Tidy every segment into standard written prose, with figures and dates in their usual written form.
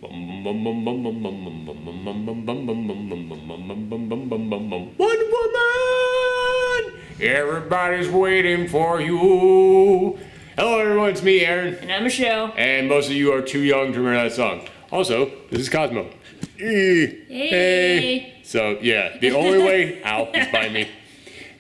Wonder Woman! Everybody's waiting for you. Hello everyone, it's me, Aaron. And I'm Michelle. And most of you are too young to remember that song. Also, this is Cosmo. Hey. So yeah, the only way, ow, he's biting me.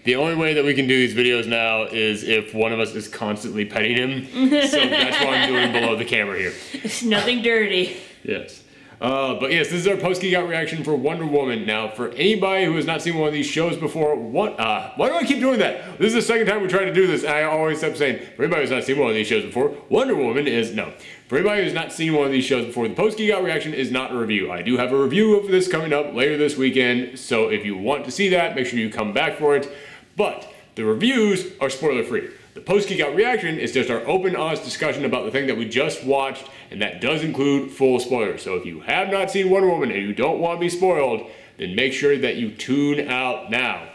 The only way that we can do these videos now is if one of us is constantly petting him. So that's what I'm doing below the camera here. It's nothing dirty. Yes. But yes, this is our post-Geekout reaction for Wonder Woman. Now, for anybody who has not seen one of these shows before, why do I keep doing that? This is the second time we tried to do this, and I always kept saying, for anybody who's not seen one of these shows before, Wonder Woman is, no. For anybody who's not seen one of these shows before, the post-Geekout reaction is not a review. I do have a review of this coming up later this weekend, so if you want to see that, make sure you come back for it. But the reviews are spoiler-free. The post-Geekout reaction is just our open, honest discussion about the thing that we just watched, and that does include full spoilers. So if you have not seen Wonder Woman and you don't want to be spoiled, then make sure that you tune out now.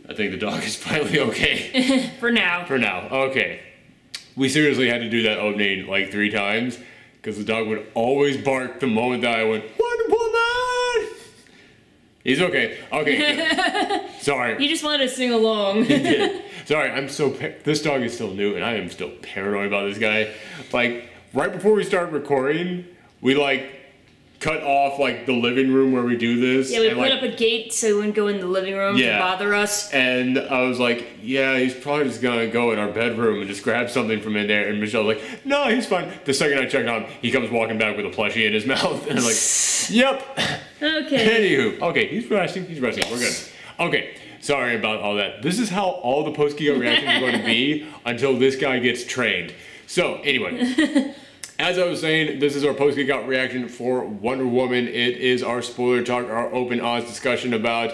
I think the dog is finally okay. For now. For now, okay. We seriously had to do that opening like 3 times, because the dog would always bark the moment that I went, Wonder Woman! He's okay. Okay, good. Sorry. He just wanted to sing along. He did. Sorry, this dog is still new, and I am still paranoid about this guy. Like, right before we started recording, we, like, cut off, like, the living room where we do this. Yeah, we and, put like, up a gate so he wouldn't go in the living room to bother us. And I was like, yeah, he's probably just gonna go in our bedroom and just grab something from in there. And Michelle's like, no, he's fine. The second I checked on him, he comes walking back with a plushie in his mouth. And I'm like, yep. Okay. Anywho, okay, he's resting. Yes. We're good. Okay. Sorry about all that. This is how all the post-Geekout reactions are going to be until this guy gets trained. So, anyway, as I was saying, this is our post-Geekout reaction for Wonder Woman. It is our spoiler talk, our open, honest discussion about...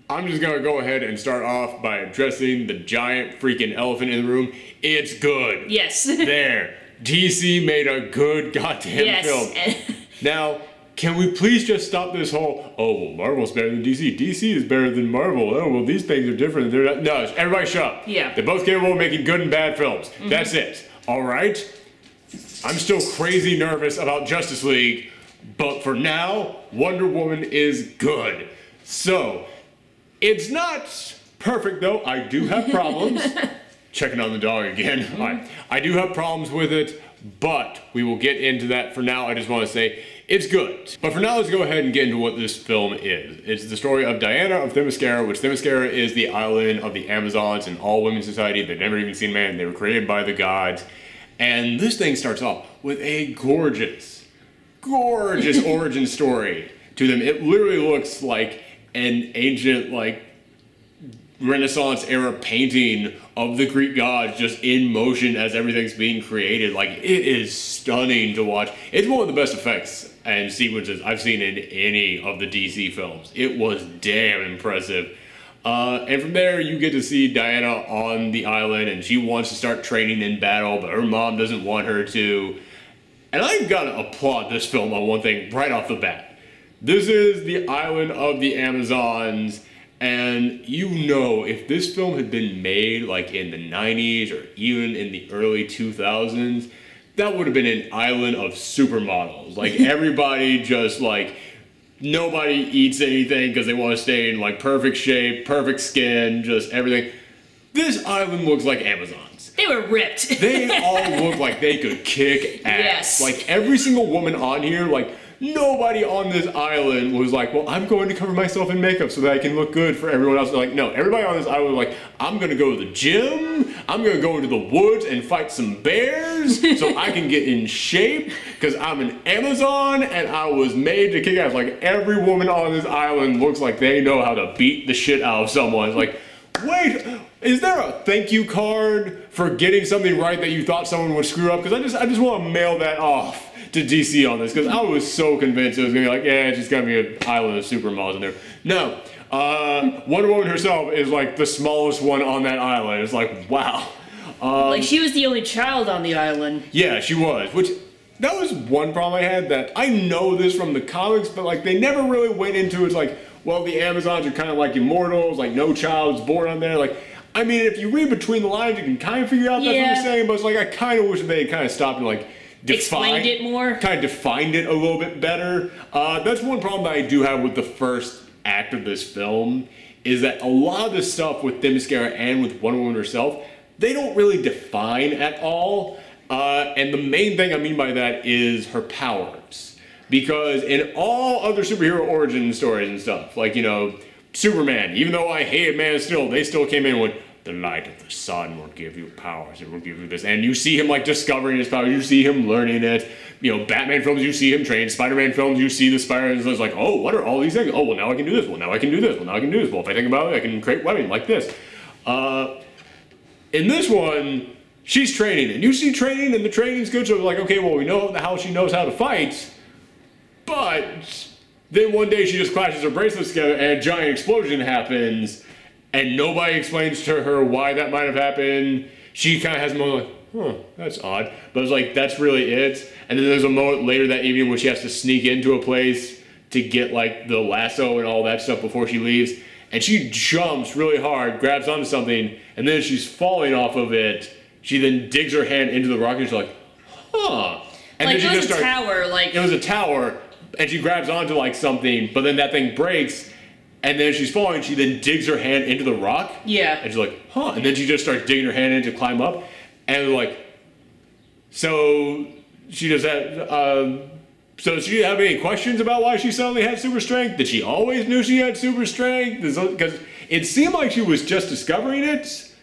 I'm just going to go ahead and start off by addressing the giant freaking elephant in the room. It's good. Yes. There. DC made a good goddamn film. Now... can we please just stop this whole, oh, well, Marvel's better than DC. DC is better than Marvel. Oh, well, these things are different. They're not. No, everybody shut up. Yeah. They're both capable of making good and bad films. Mm-hmm. That's it. All right? I'm still crazy nervous about Justice League, but for now, Wonder Woman is good. So, it's not perfect, though. I do have problems. Checking on the dog again. Mm-hmm. I do have problems with it, but we will get into that. For now, I just want to say, it's good. But for now, let's go ahead and get into what this film is. It's the story of Diana of Themyscira, which Themyscira is the island of the Amazons, an all-women society. They've never even seen man. They were created by the gods. And this thing starts off with a gorgeous origin story to them. It literally looks like an ancient, like, Renaissance era painting of the Greek gods just in motion as everything's being created. Like, it is stunning to watch. It's one of the best effects and sequences I've seen in any of the DC films. It was damn impressive. And from there, you get to see Diana on the island, and she wants to start training in battle, but her mom doesn't want her to. And I've got to applaud this film on one thing right off the bat. This is the island of the Amazons. And you know, if this film had been made like in the 90s or even in the early 2000s, that would have been an island of supermodels. Like, everybody just like, nobody eats anything because they want to stay in like perfect shape, perfect skin, just everything. This island looks like Amazons. They were ripped. They all look like they could kick ass. Yes. Like, every single woman on here, like, nobody on this island was like, well, I'm going to cover myself in makeup so that I can look good for everyone else. Like, no, everybody on this island was like, I'm going to go to the gym, I'm going to go into the woods and fight some bears so I can get in shape because I'm an Amazon and I was made to kick ass. Like, every woman on this island looks like they know how to beat the shit out of someone. It's like, wait, is there a thank you card for getting something right that you thought someone would screw up? Because I just want to mail that off to DC on this, because I was so convinced it was going to be like, yeah, it's just going to be an island of supermodels in there. No. Wonder Woman herself is like the smallest one on that island. It's like, wow. Like, she was the only child on the island. Yeah, she was, which, that was one problem I had, that I know this from the comics, but like, they never really went into it's like, well, the Amazons are kind of like immortals, like no child is born on there. Like, I mean, if you read between the lines, you can kind of figure out that's what they're saying, but it's like, I kind of wish they had kind of stopped and like, explained it more. Kind of defined it a little bit better. That's one problem that I do have with the first act of this film, is that a lot of the stuff with Themyscira and with Wonder Woman herself, they don't really define at all. And the main thing I mean by that is her powers. Because in all other superhero origin stories and stuff, like, you know, Superman, even though I hated Man of Steel, they still came in with, the light of the sun will give you powers, it will give you this. And you see him, like, discovering his powers, you see him learning it. You know, Batman films, you see him train. Spider-Man films, you see the Spider-Man, and it's like, oh, what are all these things? Oh, well, now I can do this. Well, now I can do this. Well, now I can do this. Well, if I think about it, I can create webbing like this. In this one, she's training, and you see training, and the training's good, so it's like, okay, well, we know how she knows how to fight, but then one day she just clashes her bracelets together, and a giant explosion happens, and nobody explains to her why that might have happened. She kind of has a moment like, huh, that's odd. But it's like, that's really it. And then there's a moment later that evening where she has to sneak into a place to get, like, the lasso and all that stuff before she leaves. And she jumps really hard, grabs onto something, and then as she's falling off of it, she then digs her hand into the rock, and she's like, huh. And like, then it was a tower, like... It was a tower, and she grabs onto, like, something, but then that thing breaks, and then as she's falling, she then digs her hand into the rock. Yeah. And she's like, huh. And then she just starts digging her hand in to climb up. And they're like, so she does that. So does she have any questions about why she suddenly had super strength? Did she always knew she had super strength? Because it seemed like she was just discovering it,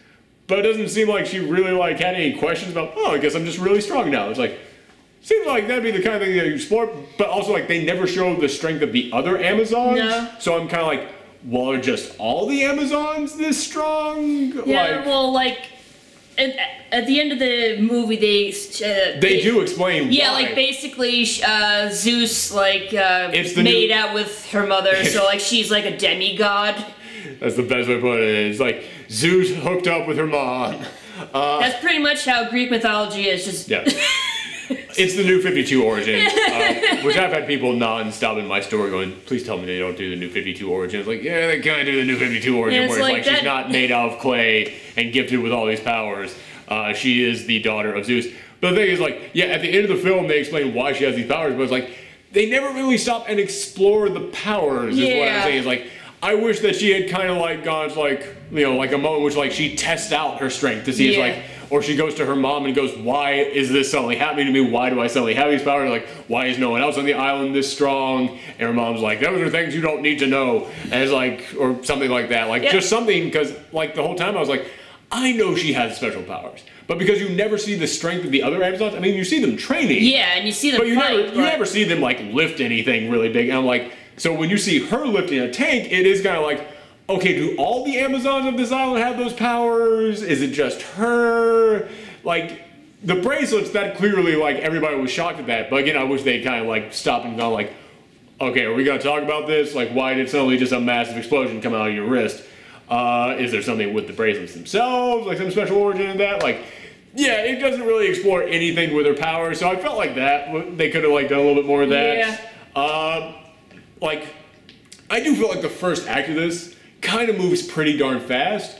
but it doesn't seem like she really, like, had any questions about, oh, I guess I'm just really strong now. It's like, seems like that'd be the kind of thing that you explore, but also, like, they never show the strength of the other Amazons. No. So I'm kind of like, well, are just all the Amazons this strong? Yeah, well, like, at the end of the movie, they do explain yeah, why. like, basically, Zeus, like, It's the made out with her mother, so, like, she's like a demigod. That's the best way to put it. It's like Zeus hooked up with her mom. That's pretty much how Greek mythology is, just... Yeah. It's the New 52 origin, which I've had people non-stop in my story going, please tell me they don't do the New 52 origin. It's like, yeah, they kind of do the New 52 origin, Yeah, where it's it's like like that- she's not made out of clay and gifted with all these powers. She is the daughter of Zeus. But the thing is, like, yeah, at the end of the film, they explain why she has these powers, but it's like, they never really stop and explore the powers, is what I'm Yeah. saying. It's like, I wish that she had kind of, like, gone to, like, you know, like a moment which, like, she tests out her strength to see, Yeah. it's like, or she goes to her mom and goes, why is this suddenly happening to me? Why do I suddenly have these powers? Like, why is no one else on the island this strong? And her mom's like, those are things you don't need to know. And it's like, or something like that. Like, Yeah. just something, because, like, the whole time I was like, I know she has special powers. But because you never see the strength of the other Amazons, I mean, you see them training. Yeah, and you see them But you fight, never see them, like, lift anything really big. And I'm like, so when you see her lifting a tank, it is kind of like, okay, do all the Amazons of this island have those powers? Is it just her? Like, the bracelets, that clearly, like, everybody was shocked at that. But again, I wish they'd kind of, like, stopped and gone, like, okay, are we going to talk about this? Like, why did suddenly just a massive explosion come out of your wrist? Is there something with the bracelets themselves? Like, some special origin in that? Like, yeah, it doesn't really explore anything with her powers. So I felt like that. They could have, like, done a little bit more of that. Yeah. Like, I do feel like the first act of this kind of moves pretty darn fast.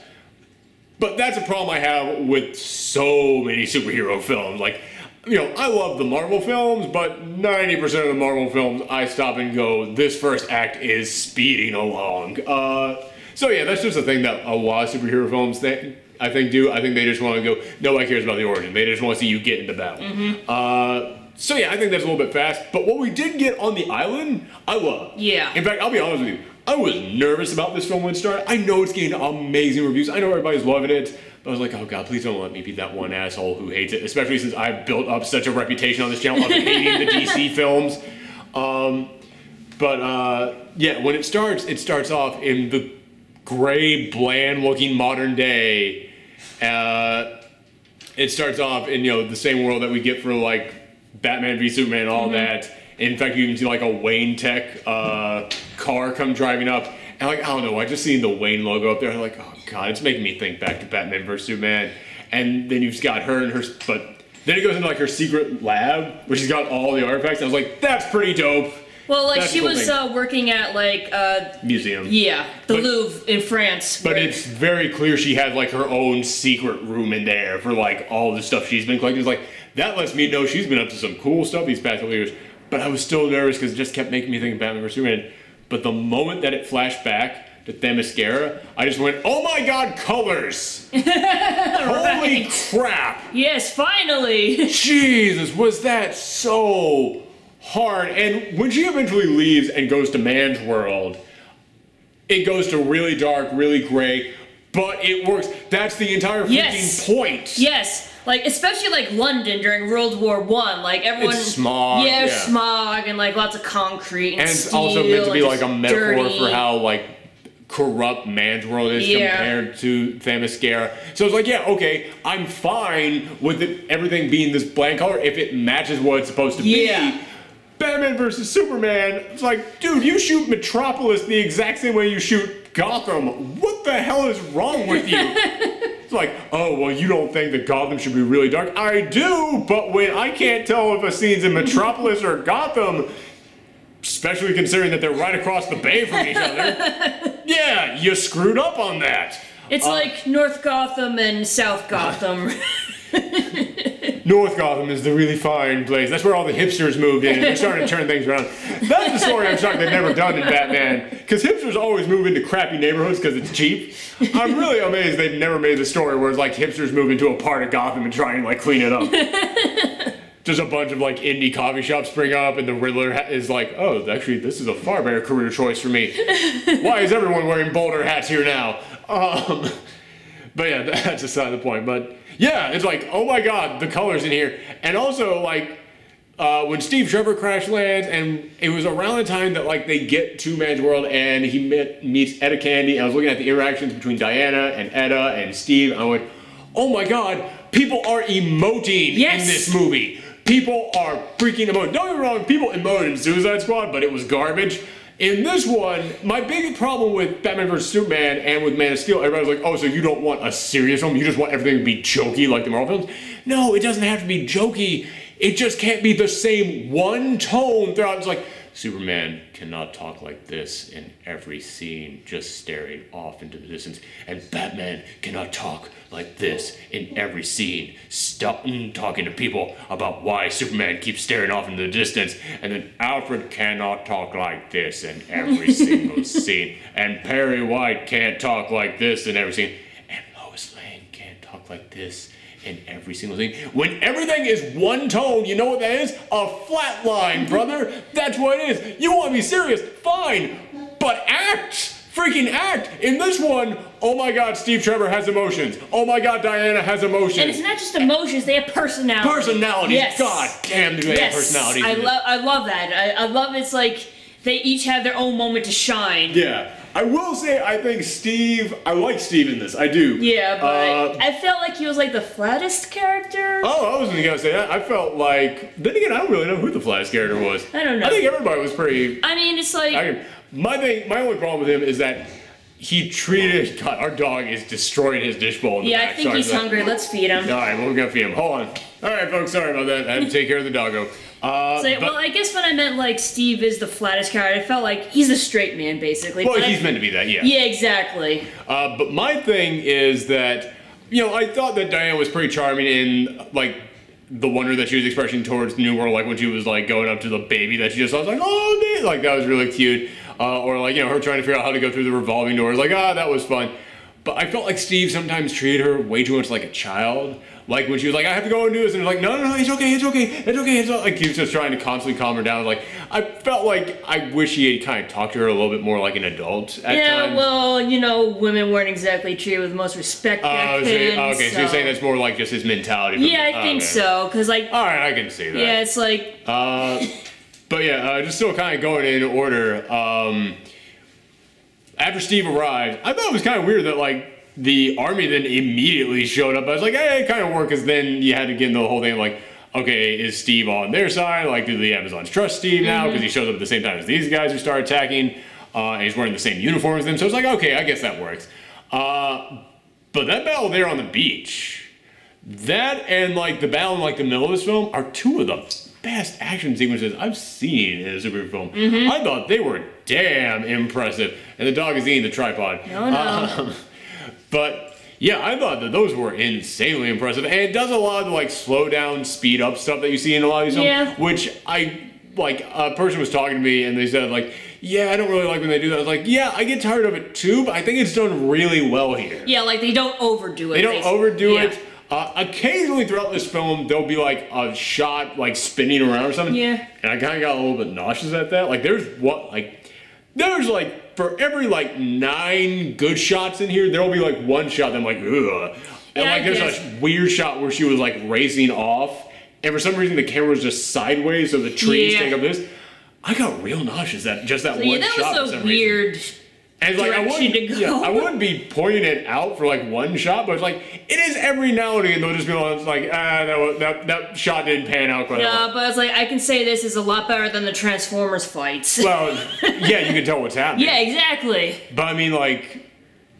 But that's a problem I have with so many superhero films. Like, you know, I love the Marvel films, but 90% of the Marvel films, I stop and go, this first act is speeding along. So yeah, that's just a thing that a lot of superhero films I think do. I think they just want to go, nobody cares about the origin. They just want to see you get into battle. So yeah, I think that's a little bit fast. But what we did get on the island, I love. Yeah. In fact, I'll be honest with you. I was nervous about this film when it started. I know it's getting amazing reviews. I know everybody's loving it. But I was like, oh God, please don't let me be that one asshole who hates it. Especially since I've built up such a reputation on this channel of hating the DC films. Yeah, when it starts off in the gray, bland-looking modern day. It starts off in, you know, the same world that we get for, like, Batman v Superman and all that. In fact, you even see, like, a Wayne Tech car come driving up. And, like, I don't know, I just seen the Wayne logo up there. I'm like, oh God, it's making me think back to Batman vs Superman. And then you've got her and her, but then it goes into, like, her secret lab, where she's got all the artifacts. And I was like, that's pretty dope. Well, like, That's she the was thing. Working at, like, Museum. yeah, the But- Louvre in France. But where- it's very clear she has, like, her own secret room in there for, like, all the stuff she's been collecting. It's like, that lets me know she's been up to some cool stuff these past couple years. But I was still nervous because it just kept making me think of Batman vs Superman. But the moment that it flashed back to Themyscira, I just went, oh my god, colors! Holy crap! Yes, finally! Jesus, was that so hard? And when she eventually leaves and goes to Man's World, it goes to really dark, really gray, but it works. That's the entire freaking point. Yes. Like, especially like London during World War I, like everyone. It's smog. Yeah, smog and like lots of concrete and it's steel, also meant to be like a metaphor dirty. for how like corrupt Man's World is compared to Themyscira. So it's like, yeah, okay, I'm fine with everything being this bland color if it matches what it's supposed to be. Batman versus Superman, it's like, dude, you shoot Metropolis the exact same way you shoot Gotham. What the hell is wrong with you? It's like, oh, well, you don't think that Gotham should be really dark? I do, but when I can't tell if a scene's in Metropolis or Gotham, especially considering that they're right across the bay from each other, yeah, you screwed up on that. It's like North Gotham and South Gotham. North Gotham is the really fine place. That's where all the hipsters moved in, and they're starting to turn things around. That's the story I'm shocked they've never done in Batman, because hipsters always move into crappy neighborhoods because it's cheap. I'm really amazed they've never made the story where it's like hipsters move into a part of Gotham and try and like clean it up. Just a bunch of like indie coffee shops spring up, and the Riddler is like, oh, actually, this is a far better career choice for me. Why is everyone wearing bowler hats here now? But yeah, that's aside the point. But yeah, it's like, oh my god, the colors in here. And also, like, when Steve Trevor crash lands, and it was around the time that, like, they get to Man's World, and he meets Etta Candy. I was looking at the interactions between Diana and Etta and Steve, and I went, oh my god, people are emoting in this movie. People are freaking emoting. Don't get me wrong, people emoted in Suicide Squad, but it was garbage. In this one, my big problem with Batman vs. Superman and with Man of Steel, everybody's like, oh, so you don't want a serious film? You just want everything to be jokey like the Marvel films? No, it doesn't have to be jokey. It just can't be the same one tone throughout. It's like, Superman cannot talk like this in every scene, just staring off into the distance. And Batman cannot talk like this in every scene, stop talking to people about why Superman keeps staring off into the distance. And then Alfred cannot talk like this in every single scene. And Perry White can't talk like this in every scene. And Lois Lane can't talk like this in every single scene. When everything is one tone, you know what that is? A flat line, brother. That's what it is. You want to be serious? Fine. But act. Freaking act. In this one, oh my god, Steve Trevor has emotions. Oh my god, Diana has emotions. And it's not just emotions, they have personalities. Personalities. Yes. God damn, do they have personalities. I love that. I love it's like they each have their own moment to shine. Yeah. I will say, I think Steve, I like Steve in this, I do. Yeah, but I felt like he was like the flattest character. Oh, I wasn't gonna say that. I felt like, then again, I don't really know who the flattest character was. I don't know. I think everybody was pretty. I mean, it's like. My only problem with him is that he treated, God, our dog is destroying his dish bowl in the back. I think he's hungry. Let's feed him. Alright, well, we're gonna feed him. Hold on. Alright, folks, sorry about that. I had to take care of the doggo. Well, I guess when I meant like Steve is the flattest character, I felt like he's the straight man, basically. Well, he's meant to be that, yeah. Yeah, exactly. But my thing is that, you know, I thought that Diana was pretty charming in, like, the wonder that she was expressing towards the New World, like when she was like going up to the baby that she just saw, I was like, oh man, like that was really cute. Or like, you know, her trying to figure out how to go through the revolving doors, like, that was fun. But I felt like Steve sometimes treated her way too much like a child. Like when she was like, I have to go and do this, and like, no, it's okay, it's all, like he was just trying to constantly calm her down. Like I felt like I wish he had kind of talked to her a little bit more like an adult at times. Well, you know, women weren't exactly treated with the most respect back then. Okay, so you're saying that's more like just his mentality. Yeah, I think so, because like. All right, I can see that. Yeah, it's like. But yeah, just still kind of going in order. After Steve arrived, I thought it was kind of weird that like the army then immediately showed up. I was like, hey, it kind of worked, because then you had to get into the whole thing like, okay, is Steve on their side? Like, do the Amazons trust Steve now? Because he shows up at the same time as these guys who start attacking, and he's wearing the same uniform as them. So it's like, okay, I guess that works. But that battle there on the beach, that and like the battle in like the middle of this film are two of the best action sequences I've seen in a superhero film. I thought they were damn impressive. And the dog is eating the tripod. No. But Yeah, I thought that those were insanely impressive, and it does a lot of the, like, slow down, speed up stuff that you see in a lot of these films, Yeah. which a person was talking to me and they said, like, yeah, I don't really like when they do that. I was like, yeah, I get tired of it too, but I think it's done really well here. Yeah, like they don't overdo it. They don't overdo Yeah. it. Occasionally throughout this film, there'll be like a shot like spinning around or something. Yeah. And I kind of got a little bit nauseous at that. Like there's like for every like 9 good shots in here, there'll be like one shot that I'm like, ugh. And Yeah, like there's a weird shot where she was like racing off, and for some reason the camera was just sideways, so the trees Yeah. take up this. I got real nauseous at just that So, one yeah, that shot. was for a some weird. reason. And it's like direction to go. I wouldn't be pointing it out for like one shot, but it's like it is every now and again they'll just be like, that shot didn't pan out quite well. Yeah, but it's like I can say this is a lot better than the Transformers fights. Well, yeah, you can tell what's happening. Yeah, exactly. But I mean, like,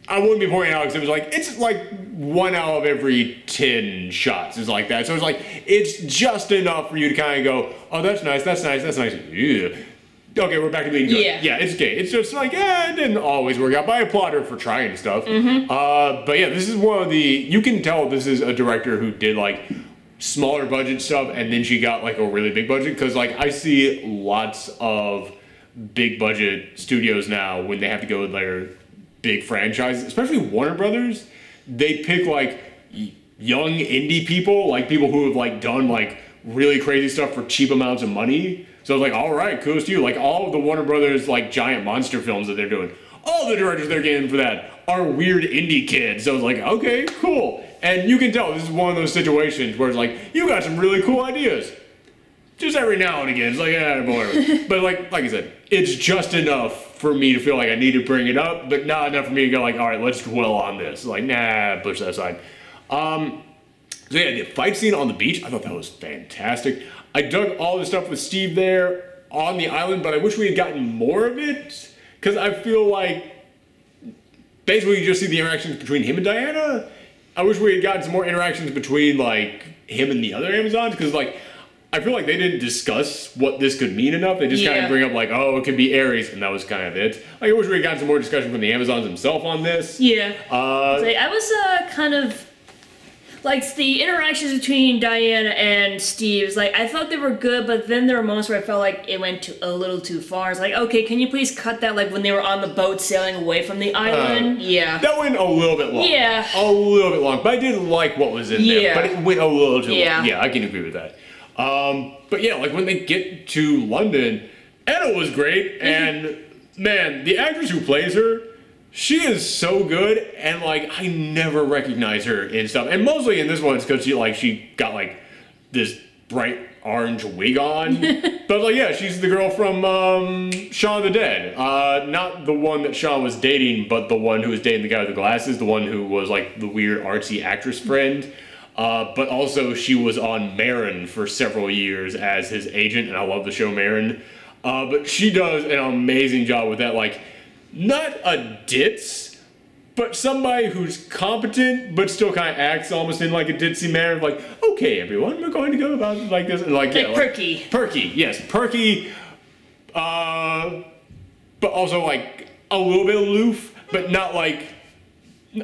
I wouldn't be pointing it out because it was like it's like 1 out of every 10 shots is like that. So it's like it's just enough for you to kind of go, oh, that's nice. Yeah. Okay, we're back to being good. Yeah, it's gay. It's just like, it didn't always work out, but I applaud her for trying stuff. But yeah, this is one of the, you can tell this is a director who did like smaller budget stuff and then she got like a really big budget, because like I see lots of big budget studios now when they have to go with their big franchises, especially Warner Brothers, they pick like young indie people, like people who have like done like really crazy stuff for cheap amounts of money. So I was like, all right, kudos to you. Like all of the Warner Brothers like giant monster films that they're doing, all the directors they're getting for that are weird indie kids. So I was like, okay, cool. And you can tell this is one of those situations where it's like, you got some really cool ideas. Just every now and again, it's like, whatever. But like I said, it's just enough for me to feel like I need to bring it up, but not enough for me to go like, all right, let's dwell on this. Like, nah, push that aside. So yeah, the fight scene on the beach, I thought that was fantastic. I dug all the stuff with Steve there on the island, but I wish we had gotten more of it, because I feel like basically you just see the interactions between him and Diana. I wish we had gotten some more interactions between like him and the other Amazons, because like I feel like they didn't discuss what this could mean enough. They just kind of bring up like, oh, it could be Ares, and that was kind of it. Like I wish we had gotten some more discussion from the Amazons themselves on this. Yeah. I was kind of like the interactions between Diana and Steve. Like I thought they were good, but then there were moments where I felt like it went a little too far. It's like, okay, can you please cut that? Like when they were on the boat sailing away from the island. That went a little bit long. Yeah. A little bit long, but I did like what was in there. But it went a little too long. Yeah, I can agree with that. But yeah, like when they get to London, Anna was great, and man, the actress who plays her, she is so good, and like I never recognize her in stuff, and mostly in this one it's because she got like this bright orange wig on. But like yeah, she's the girl from Shaun of the Dead, not the one that Shaun was dating, but the one who was dating the guy with the glasses, the one who was like the weird artsy actress friend. But also she was on Marin for several years as his agent, and I love the show Marin. But she does an amazing job with that, like, not a ditz, but somebody who's competent, but still kind of acts almost in like a ditzy manner of like, okay, everyone, we're going to go about it like this. And like, yeah, perky. Perky, yes, perky, but also like a little bit aloof, but not like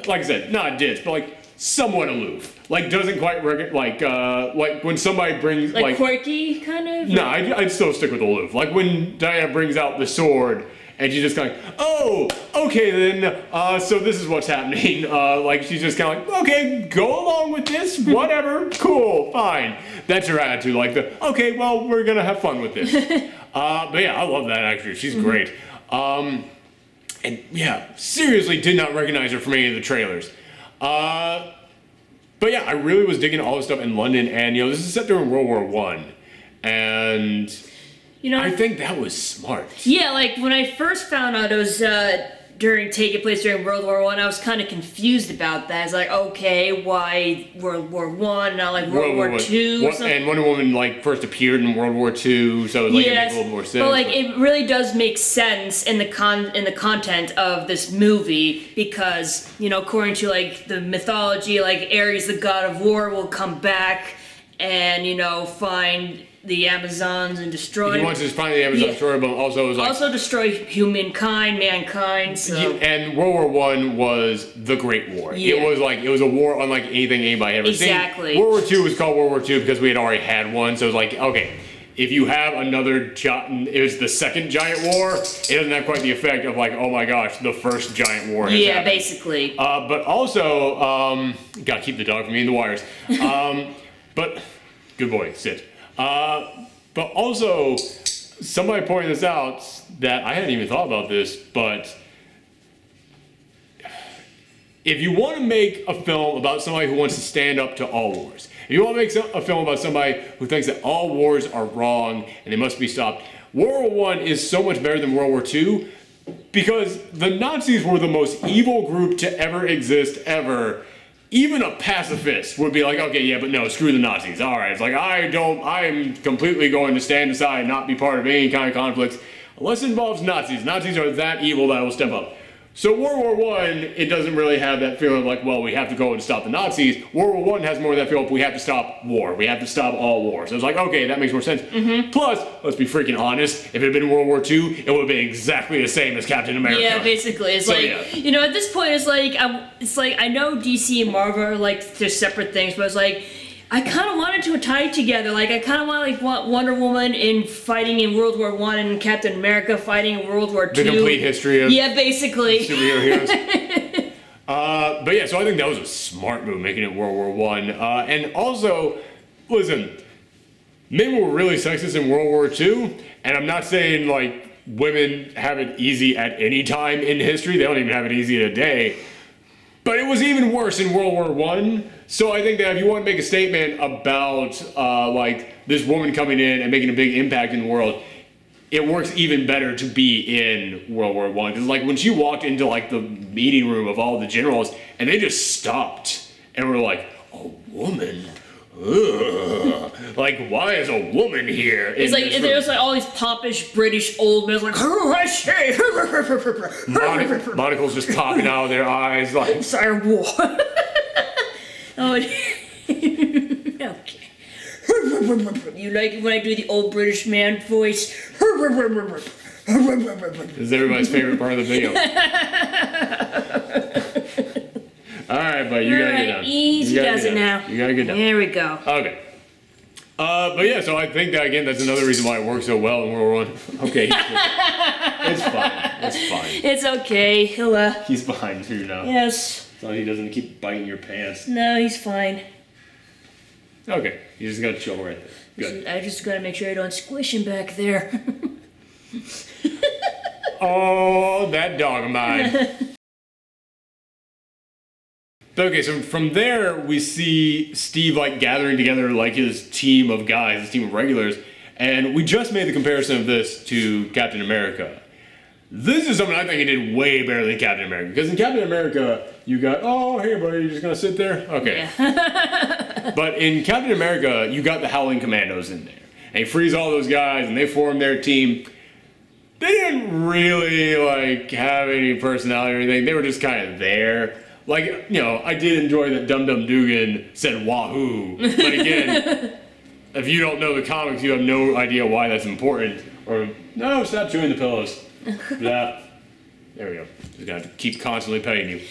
I said, not a ditz, but like somewhat aloof. Like doesn't quite like when somebody brings like quirky kind of. No, I'd still stick with aloof. Like when Diana brings out the sword and she's just kind of, oh, okay then. So this is what's happening. Like she's just kind of like, okay, go along with this, whatever, cool, fine. That's her attitude. Like okay, well we're gonna have fun with this. But yeah, I love that actress. She's great. And yeah, seriously did not recognize her from any of the trailers. But yeah, I really was digging all the stuff in London, and this is set during World War I, and I think that was smart. Yeah, like when I first found out it was taking place during World War I was kind of confused about that. It's like, okay, why World War I, not like World War II? And Wonder Woman like first appeared in World War II, so it makes a little more sense. But like it really does make sense in the content of this movie, because according to like the mythology, like Ares, the god of war, will come back and find the Amazons and destroy. He wants to find the Amazon destroyer, but also was like also destroy mankind. So. And World War One was the Great War. Yeah. It was a war unlike anything anybody ever seen. Exactly. World War Two was called World War Two because we had already had one. So it was like, okay, if you have another it was the second giant war, it doesn't have quite the effect of like, oh my gosh, the first giant war has happened. Basically. But also, gotta keep the dog from eating the wires. But good boy, sit. But also, somebody pointed this out that I hadn't even thought about this, but if you want to make a film about somebody who wants to stand up to all wars, if you want to make a film about somebody who thinks that all wars are wrong and they must be stopped, World War I is so much better than World War II because the Nazis were the most evil group to ever exist ever. Even a pacifist would be like, okay, yeah, but no, screw the Nazis. All right, it's like, I am completely going to stand aside and not be part of any kind of conflicts unless it involves Nazis. Nazis are that evil that I will step up. So World War I, it doesn't really have that feeling of like, well, we have to go and stop the Nazis. World War I has more of that feel of we have to stop war. We have to stop all wars. So it's like, okay, that makes more sense. Mm-hmm. Plus, let's be freaking honest, if it had been World War II, it would have been exactly the same as Captain America. Yeah, basically. It's at this point, it's like I know DC and Marvel are like they're separate things, but it's like I kind of wanted to tie together. Like I kind of want Wonder Woman fighting in World War I and Captain America fighting in World War II. The complete history of basically superhero heroes. But yeah, so I think that was a smart move making it World War I. And also, listen, men were really sexist in World War II, and I'm not saying like women have it easy at any time in history. They don't even have it easy today. But it was even worse in World War I. So I think that if you want to make a statement about like this woman coming in and making a big impact in the world, it works even better to be in World War I. Because like when she walked into like the meeting room of all the generals and they just stopped and were like, a woman? Ugh. Like, why is a woman here? It's like there's like all these pompish British old men like, oh, I say. Monocles just popping out of their eyes like. Sorry, war. Oh, okay. You like it when I do the old British man voice? This is everybody's favorite part of the video. Alright, but you gotta get down. Easy does it now. You gotta get down. There we go. Okay. But yeah, so I think that again, that's another reason why it works so well in World War I. Okay. It's fine. It's fine. It's okay. He's fine too now. Yes. As long as he doesn't keep biting your pants. No, he's fine. Okay. You just gotta chill right there. Good. I just gotta make sure I don't squish him back there. Oh, that dog of mine. Okay, so from there we see Steve like gathering together like his team of guys, his team of regulars, and we just made the comparison of this to Captain America. This is something I think he did way better than Captain America, because in Captain America you got, oh hey buddy, you're just gonna sit there? Okay. Yeah. But in Captain America you got the Howling Commandos in there, and he frees all those guys and they form their team. They didn't really like have any personality or anything, they were just kind of there. Like, you know, I did enjoy that Dum Dum Dugan said wahoo, but again, if you don't know the comics, you have no idea why that's important. Or, no, stop chewing the pillows. Blah. There we go. Just gonna have to keep constantly petting you.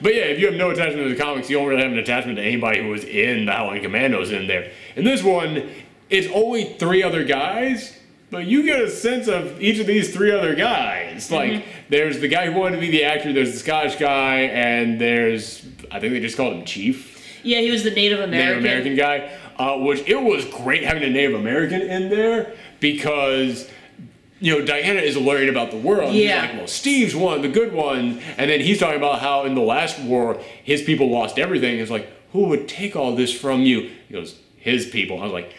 But yeah, if you have no attachment to the comics, you don't really have an attachment to anybody who was in the Howling Commandos in there. In this one, it's only 3 other guys, but you get a sense of each of these 3 other guys. Like, there's the guy who wanted to be the actor, there's the Scottish guy, and there's, I think they just called him Chief. Yeah, he was the Native American. Native American guy, which it was great having a Native American in there because, you know, Diana is learning about the world. Yeah. He's like, well, Steve's one, the good one, and then he's talking about how in the last war, his people lost everything. It's like, who would take all this from you? He goes, his people. I was like,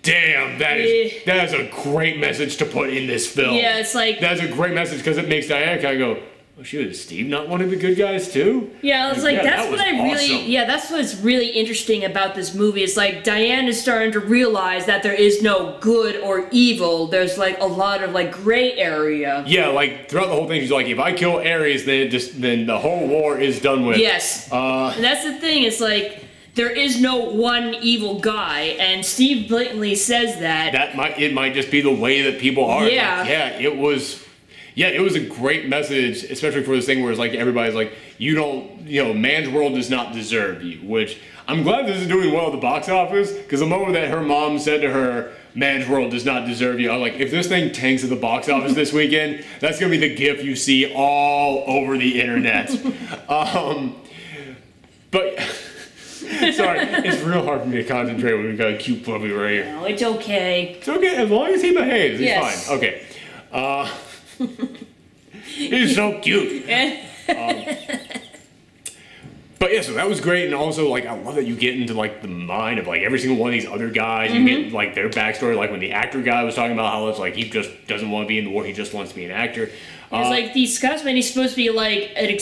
damn, that is a great message to put in this film. Yeah, it's like... That's a great message because it makes Diana kind of go, oh shoot, is Steve not one of the good guys too? Yeah, I was like, that's what I awesome. really... Yeah, that's what's really interesting about this movie. It's like Diane is starting to realize that there is no good or evil. There's like a lot of like gray area. Yeah, like throughout the whole thing, she's like, if I kill Ares, then the whole war is done with. Yes. And that's the thing. It's like... there is no one evil guy, and Steve blatantly says that. It might just be the way that people are. Yeah. Like, it was a great message, especially for this thing where it's like everybody's like, man's world does not deserve you, which I'm glad this is doing well at the box office, because the moment that her mom said to her, man's world does not deserve you, I was like, if this thing tanks at the box office this weekend, that's going to be the gif you see all over the internet. But... Sorry, it's real hard for me to concentrate when we've got a cute puppy right here. No, it's okay. It's okay, as long as he behaves, he's Yes. fine. Okay. He's so cute. But yeah, so that was great, and also, like, I love that you get into, like, the mind of, like, every single one of these other guys. You get, like, their backstory, like, when the actor guy was talking about how it's, like, he just doesn't want to be in the war, he just wants to be an actor. It's like, the Scotsman, he's supposed to be, like, a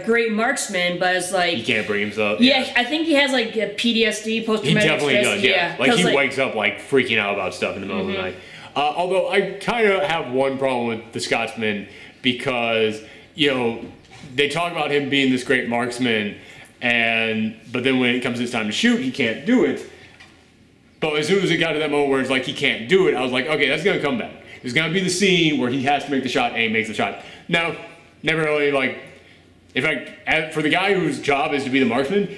great marksman, but it's like... He can't bring himself. Yeah, I think he has, like, a PTSD, He post-traumatic definitely stress. does, yeah. Like, he like, wakes up, like, freaking out about stuff in the middle of the night. Although, I kind of have one problem with the Scotsman, because, they talk about him being this great marksman, but then when it comes to his time to shoot, he can't do it. But as soon as it got to that moment where it's like he can't do it, I was like, okay, that's gonna come back. There's gonna be the scene where he has to make the shot and he makes the shot. No, never really, like, in fact, for the guy whose job is to be the marksman,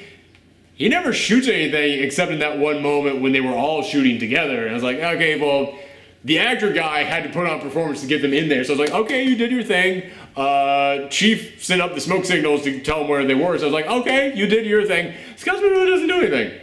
he never shoots anything except in that one moment when they were all shooting together. And I was like, okay, well, the actor guy had to put on performance to get them in there. So I was like, okay, you did your thing. Chief sent up the smoke signals to tell them where they were. So I was like, okay, you did your thing. Scotsman really doesn't do anything.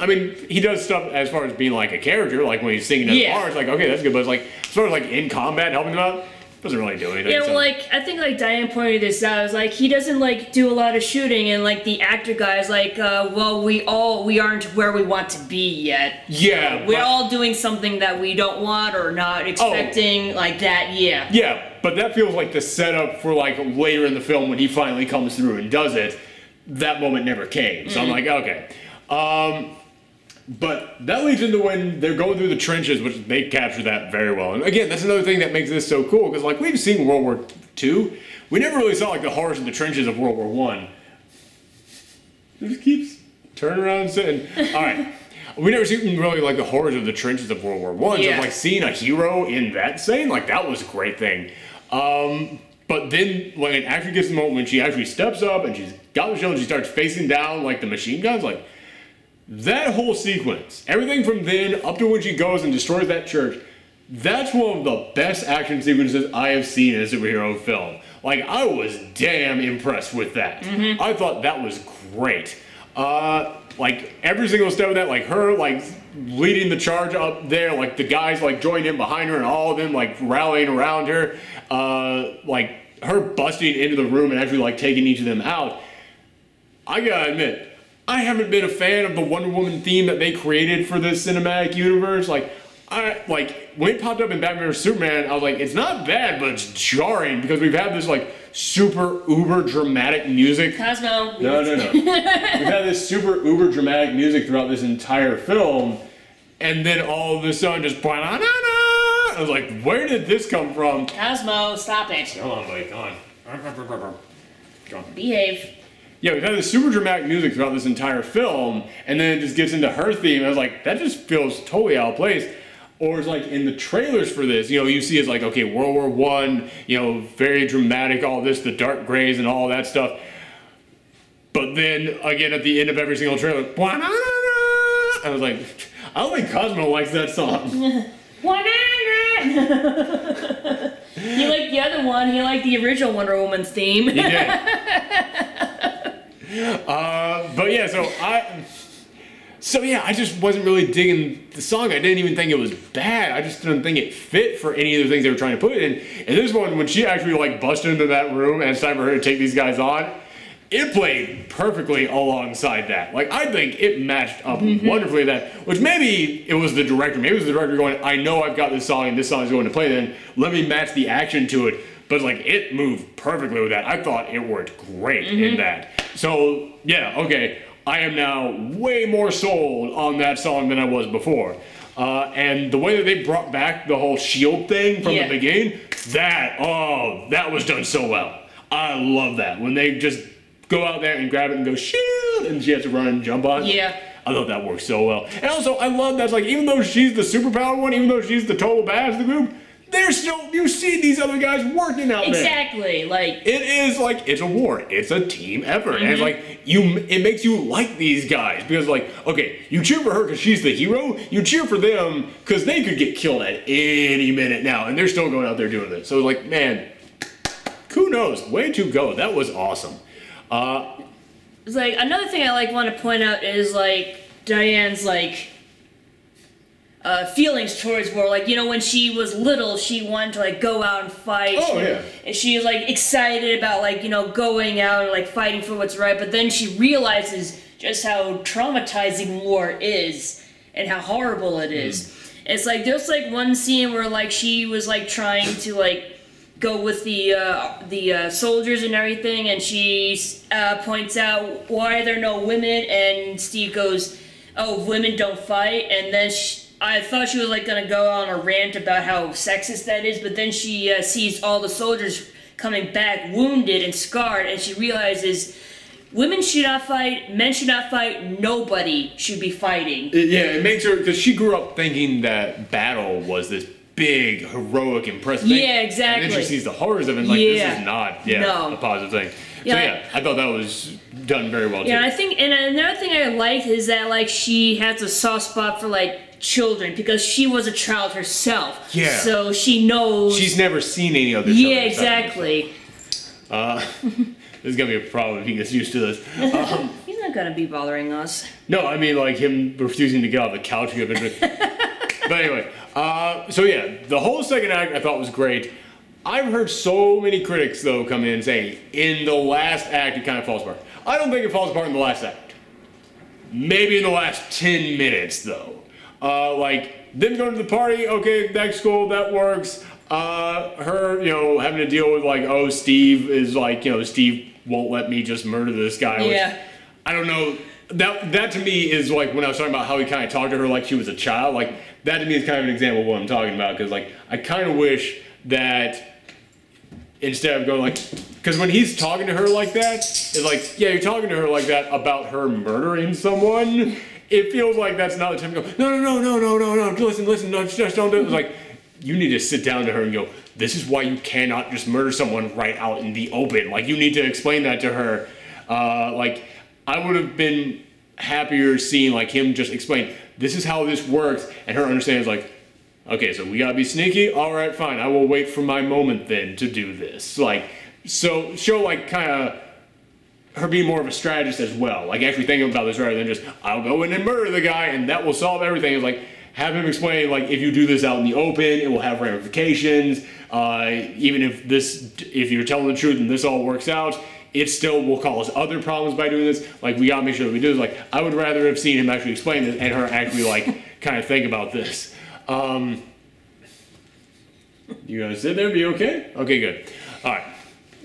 I mean, he does stuff as far as being like a character, like when he's singing at the bar, it's like, okay, that's good. But it's like, as far as like in combat, helping them out, doesn't really do anything. Yeah, well, like, I think, like, Diane pointed this out. I was like, he doesn't, like, do a lot of shooting, and, like, the actor guy is like, well, we aren't where we want to be yet. Yeah. We're all doing something that we don't want or not expecting, like that, yeah. Yeah, but that feels like the setup for, like, later in the film when he finally comes through and does it. That moment never came. So I'm like, okay. But that leads into when they're going through the trenches, which they capture that very well. And again, that's another thing that makes this so cool, because like we've seen World War II, we never really saw like the horrors in the trenches of World War I. It just keeps turning around and sitting. All right. We never seen really like the horrors of the trenches of World War I. Yeah. So like seeing a hero in that scene, like that was a great thing. But then when it actually gets to the moment when she actually steps up and she's got the shield and she starts facing down like the machine guns, like that whole sequence, everything from then up to when she goes and destroys that church, that's one of the best action sequences I have seen in a superhero film. Like, I was damn impressed with that. I thought that was great. Like, every single step of that, like her, like, leading the charge up there, like the guys, like, joining in behind her and all of them, like, rallying around her, like, her busting into the room and actually, like, taking each of them out. I gotta admit, I haven't been a fan of the Wonder Woman theme that they created for this cinematic universe. Like, when it popped up in Batman vs Superman, I was like, it's not bad, but it's jarring because we've had this like super uber dramatic music. Cosmo. No. We've had this super uber dramatic music throughout this entire film, and then all of a sudden just I was like, where did this come from? Cosmo, stop it. Come on, buddy, come on. Behave. Yeah, we've had this super dramatic music throughout this entire film, and then it just gets into her theme. I was like, that just feels totally out of place. Or it's like in the trailers for this, you see it's like, okay, World War I, very dramatic, all this, the dark grays and all that stuff. But then, again, at the end of every single trailer, I was like, I don't think Cosmo likes that song. He liked the other one, he liked the original Wonder Woman's theme. He did. But yeah, I just wasn't really digging the song. I didn't even think it was bad. I just didn't think it fit for any of the things they were trying to put it in. And this one, when she actually like busted into that room and it's time for her to take these guys on, it played perfectly alongside that. Like, I think it matched up wonderfully with that, which maybe it was the director. Maybe it was the director going, I know I've got this song and this song is going to play then. Let me match the action to it. But like, it moved perfectly with that. I thought it worked great in that. So, yeah, okay. I am now way more sold on that song than I was before. And the way that they brought back the whole shield thing from the beginning, that was done so well. I love that. When they just go out there and grab it and go, shield! and she has to run and jump on. Yeah. I thought that worked so well. And also, I love that, like, even though she's the superpower one, even though she's the total badass of the group, they're still, you see these other guys working out there. Exactly, like... It is, like, it's a war. It's a team effort. And it's like, it makes you like these guys. Because, like, okay, you cheer for her because she's the hero. You cheer for them because they could get killed at any minute now. And they're still going out there doing this. So, like, man, who knows? Way to go. That was awesome. It's like, another thing I, like, want to point out is, like, Diane's, like, feelings towards war. Like, you know, when she was little, she wanted to, like, go out and fight. Oh, yeah. And she was, like, excited about, like, you know, going out and, like, fighting for what's right. But then she realizes just how traumatizing war is and how horrible it is. It's like, there's, like, one scene where, like, she was, like, trying to, like, go with the soldiers and everything, and she points out, why are there no women? And Steve goes, oh, women don't fight. And then I thought she was like gonna go on a rant about how sexist that is, but then she sees all the soldiers coming back wounded and scarred, and she realizes women should not fight, men should not fight, nobody should be fighting. It makes her, because she grew up thinking that battle was this big, heroic, impressive thing. Yeah, exactly. And then she sees the horrors of it, and like, this is not a positive thing. Yeah. So yeah, I thought that was done very well too. Yeah, I think, and another thing I liked is that, like, she has a soft spot for, like, children, because she was a child herself. Yeah. So she knows. She's never seen any other children. Yeah, exactly. This is gonna be a problem if he gets used to this. He's not gonna be bothering us. No, I mean, like, him refusing to get off the couch. But anyway, so yeah, the whole second act I thought was great. I've heard so many critics, though, come in saying, in the last act it kind of falls apart. I don't think it falls apart in the last act. Maybe in the last 10 minutes, though. Like, them going to the party, okay, that's cool, that works. Her, you know, having to deal with, like, oh, Steve is like, you know, Steve won't let me just murder this guy. Yeah. Which, I don't know. That to me is like when I was talking about how he kind of talked to her like she was a child. Like, that to me is kind of an example of what I'm talking about. Because, like, I kind of wish that instead of going like, because when he's talking to her like that, it's like, yeah, you're talking to her like that about her murdering someone. It feels like that's not the time to go, no, listen, no, just don't do it. It's like, you need to sit down to her and go, this is why you cannot just murder someone right out in the open. Like, you need to explain that to her. Like, I would have been happier seeing, like, him just explain, this is how this works, and her understands, like, okay, so we gotta be sneaky? Alright, fine, I will wait for my moment then to do this. Like, so show, like, kind of her being more of a strategist as well. Like, actually thinking about this rather than just, I'll go in and murder the guy and that will solve everything. It's like, have him explain, like, if you do this out in the open, it will have ramifications. Even if you're telling the truth and this all works out, it still will cause other problems by doing this. Like, we gotta make sure that we do this. Like, I would rather have seen him actually explain this and her actually, like, kind of think about this. You guys sit there, be okay? Okay, good. Alright.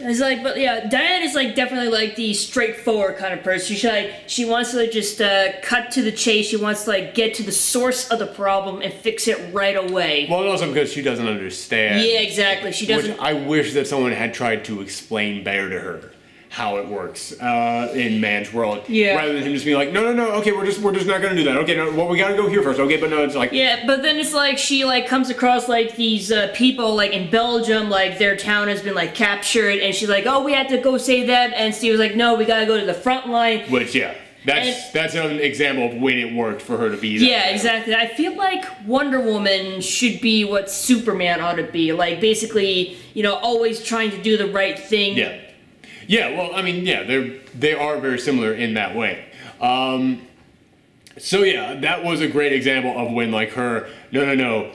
It's like, but yeah, Diane is like definitely like the straightforward kind of person. She wants to like just cut to the chase. She wants to like get to the source of the problem and fix it right away. Well, also because she doesn't understand. Yeah, exactly. She doesn't. Which I wish that someone had tried to explain better to her how it works in man's world. Yeah. Rather than him just being like, no, okay, we're just not gonna do that. Okay, no, well, we gotta go here first. Okay, but no, it's like. Yeah, but then it's like she like comes across like these people like in Belgium, like their town has been like captured, and she's like, oh, we have to go save them, and Steve was like, no, we gotta go to the front line. Which, yeah. That's an example of when it worked for her to be that. Yeah, exactly. I feel like Wonder Woman should be what Superman ought to be. Like, basically, you know, always trying to do the right thing. Yeah. Yeah, well, I mean, yeah, they are very similar in that way. So yeah, that was a great example of when, like, her, no,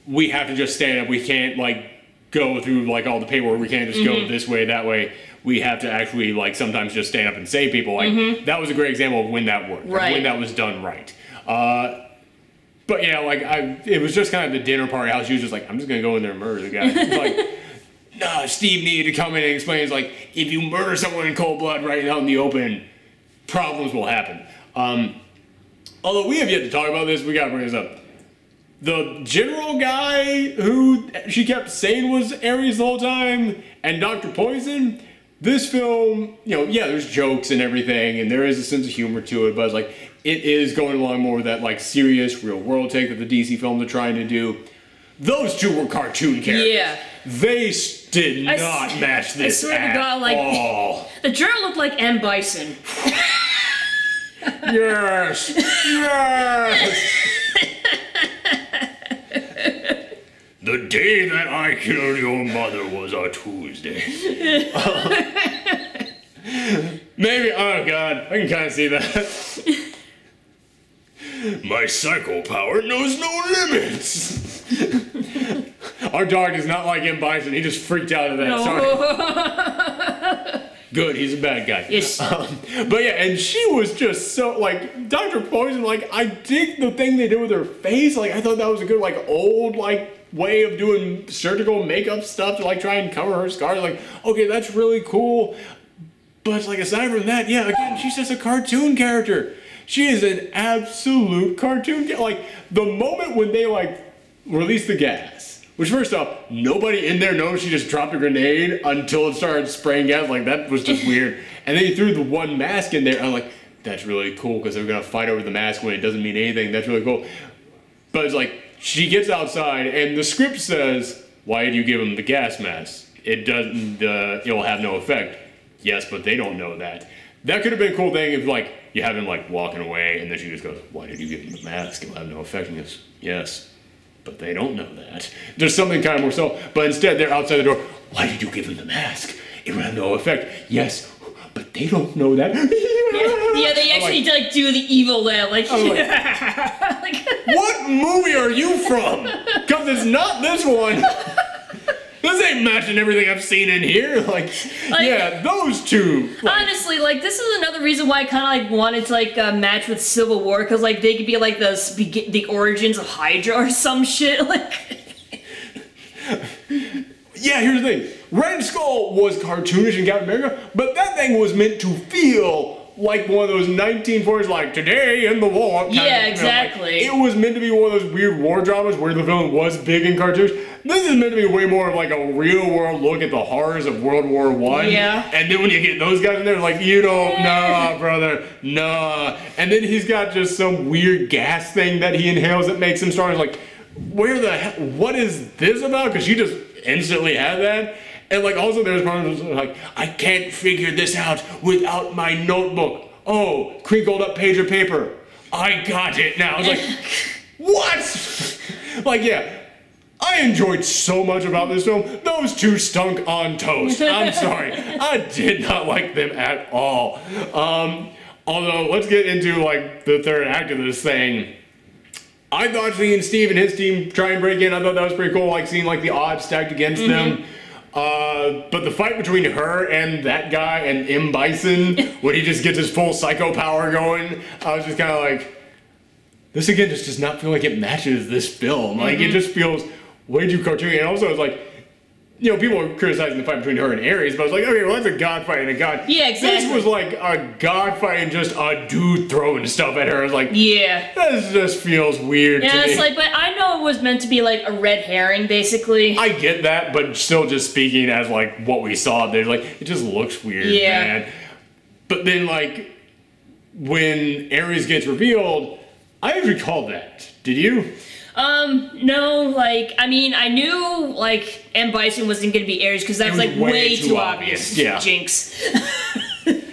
we have to just stand up. We can't, like, go through, like, all the paperwork. We can't just go this way, that way. We have to actually, like, sometimes just stand up and save people. Like, that was a great example of when that worked. Right. When that was done right. But yeah, like, it was just kind of the dinner party how she was just like, I'm just gonna go in there and murder the guy. It's like, nah, Steve needed to come in and explain. It's like, if you murder someone in cold blood right out in the open, problems will happen. Although we have yet to talk about this, we gotta bring this up. The general guy who she kept saying was Ares the whole time, and Dr. Poison, this film, yeah, there's jokes and everything, and there is a sense of humor to it, but it's like, it is going along more with that, like, serious, real-world take that the DC films are trying to do. Those two were cartoon characters. Yeah. They did not match this at all. The Journal looked like M. Bison. Yes! Yes! The day that I killed your mother was a Tuesday. Maybe, oh god, I can kind of see that. My psycho power knows no limits. Our dog is not like M. Bison, he just freaked out at that. No. Sorry. Good, he's a bad guy. Yes. But yeah, and she was just so, like, Dr. Poison, like, I dig the thing they did with her face. Like, I thought that was a good, like, old, like, way of doing surgical makeup stuff to, like, try and cover her scars. Like, okay, that's really cool. But, like, aside from that, yeah, again, she's just a cartoon character. She is an absolute cartoon. Like, the moment when they, like, released the gas, which, first off, nobody in there knows she just dropped a grenade until it started spraying gas. Like, that was just weird. And then he threw the one mask in there. I'm like, that's really cool because they're going to fight over the mask when it doesn't mean anything. That's really cool. But it's like, she gets outside, and the script says, why did you give him the gas mask? It doesn't, it'll have no effect. Yes, but they don't know that. That could have been a cool thing if, like, you have him, like, walking away, and then she just goes, why did you give him the mask? It'll have no effect. And he goes, yes, but they don't know that. There's something kind of more so, but instead they're outside the door. Why did you give him the mask? It will have no effect. Yes, but they don't know that. Yeah, they actually like do the evil laugh, like, what movie are you from? Because it's not this one. This ain't matching everything I've seen in here. Like yeah, those two. Like, honestly, like, this is another reason why I kind of, like, wanted to, like, match with Civil War, because, like, they could be, like, the origins of Hydra or some shit, like. Yeah, here's the thing. Red Skull was cartoonish in Captain America, but that thing was meant to feel like one of those 1940s, like, today in the war. Yeah, exactly. Like, it was meant to be one of those weird war dramas where the villain was big in cartoons. This is meant to be way more of, like, a real-world look at the horrors of World War I. Yeah. And then when you get those guys in there, like, you don't, nah, brother, nah. And then he's got just some weird gas thing that he inhales that makes him strong. It's like, where the hell, what is this about? Because she just instantly had that. And, like, also there's problems like, I can't figure this out without my notebook. Oh, crinkled up page of paper. I got it now. I was like, what? Like, yeah, I enjoyed so much about this film. Those two stunk on toast. I'm sorry. I did not like them at all. Although, let's get into, like, the third act of this thing. I thought seeing Steve and his team try and break in, I thought that was pretty cool, like seeing, like, the odds stacked against them. But the fight between her and that guy and M. Bison, when he just gets his full psycho power going, I was just kind of like, this again just does not feel like it matches this film. Like, it just feels way too cartoony. And also, it's like, you know, people are criticizing the fight between her and Ares, but I was like, okay, well, that's a god fight and a god. Yeah, exactly. This was like a god fight and just a dude throwing stuff at her. I was like, yeah, this just feels weird to me. Yeah, it's like, but I know it was meant to be like a red herring, basically. I get that, but still just speaking as like what we saw there, like, it just looks weird, man. But then, like, when Ares gets revealed, I actually called that. Did you? No, like, I mean, I knew, like, M. Bison wasn't gonna be Ares, because that was, like, way too obvious. Yeah. Jinx.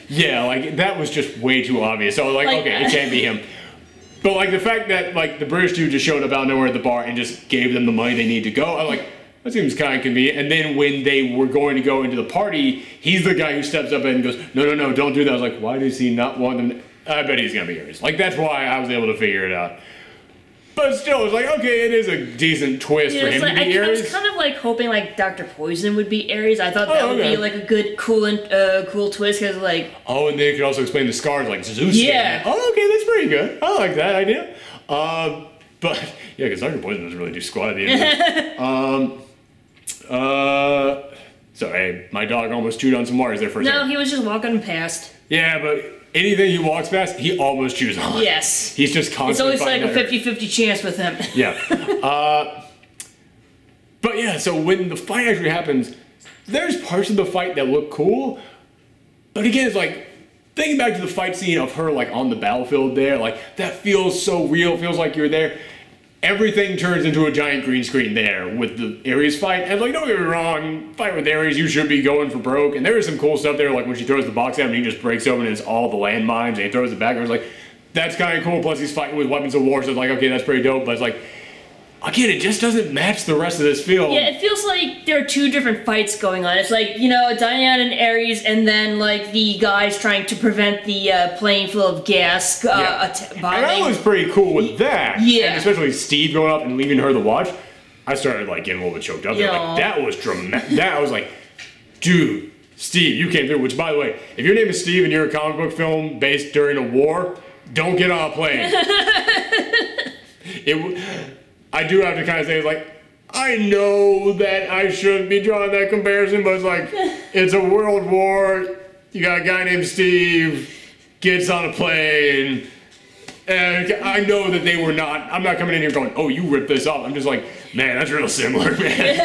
Yeah, like, that was just way too obvious. So I was like, okay, it can't be him. But, like, the fact that, like, the British dude just showed up out of nowhere at the bar and just gave them the money they need to go, I'm like, that seems kind of convenient. And then when they were going to go into the party, he's the guy who steps up and goes, no, don't do that. I was like, why does he not want them? I bet he's gonna be Ares. Like, that's why I was able to figure it out. But still, it's like, okay, it is a decent twist for him to be Ares. I was kind of like hoping like Dr. Poison would be Ares. I thought that would be like a good, cool twist, because like. Oh, and they could also explain the scars like Zeus. Yeah. Oh, okay, that's pretty good. I like that idea. But yeah, because Dr. Poison doesn't really do squat at the end. Sorry, my dog almost chewed on some wires there for a second. No, he was just walking past. Yeah, but anything he walks past, he almost chews on. Yes. He's just constantly. It's always like a 50-50 chance with him. Yeah. But yeah, so when the fight actually happens, there's parts of the fight that look cool, But again, it's like, thinking back to the fight scene of her, like, on the battlefield there, like, that feels so real, feels like you're there. Everything turns into a giant green screen there with the Ares fight. And, like, don't get me wrong, fight with Ares, you should be going for broke. And there is some cool stuff there, like when she throws the box at him and he just breaks open and it's all the landmines and he throws it back. And I was like, that's kind of cool. Plus, he's fighting with weapons of war, so it's like, okay, that's pretty dope. But it's like, again, it just doesn't match the rest of this film. Yeah, it feels like there are two different fights going on. It's like, you know, Diana and Ares, and then, like, the guys trying to prevent the plane full of gas bombing. And I was pretty cool with that. Yeah. And especially Steve going up and leaving her the watch. I started, like, getting a little bit choked up there. Like, that was dramatic. That, I was like, dude, Steve, you came through. Which, by the way, if your name is Steve and you're a comic book film based during a war, don't get on a plane. I do have to kind of say, it's like, I know that I shouldn't be drawing that comparison, but it's like, it's a world war. You got a guy named Steve, gets on a plane, and I know that they were not, I'm not coming in here going, oh, you ripped this off. I'm just like, man, that's real similar, man.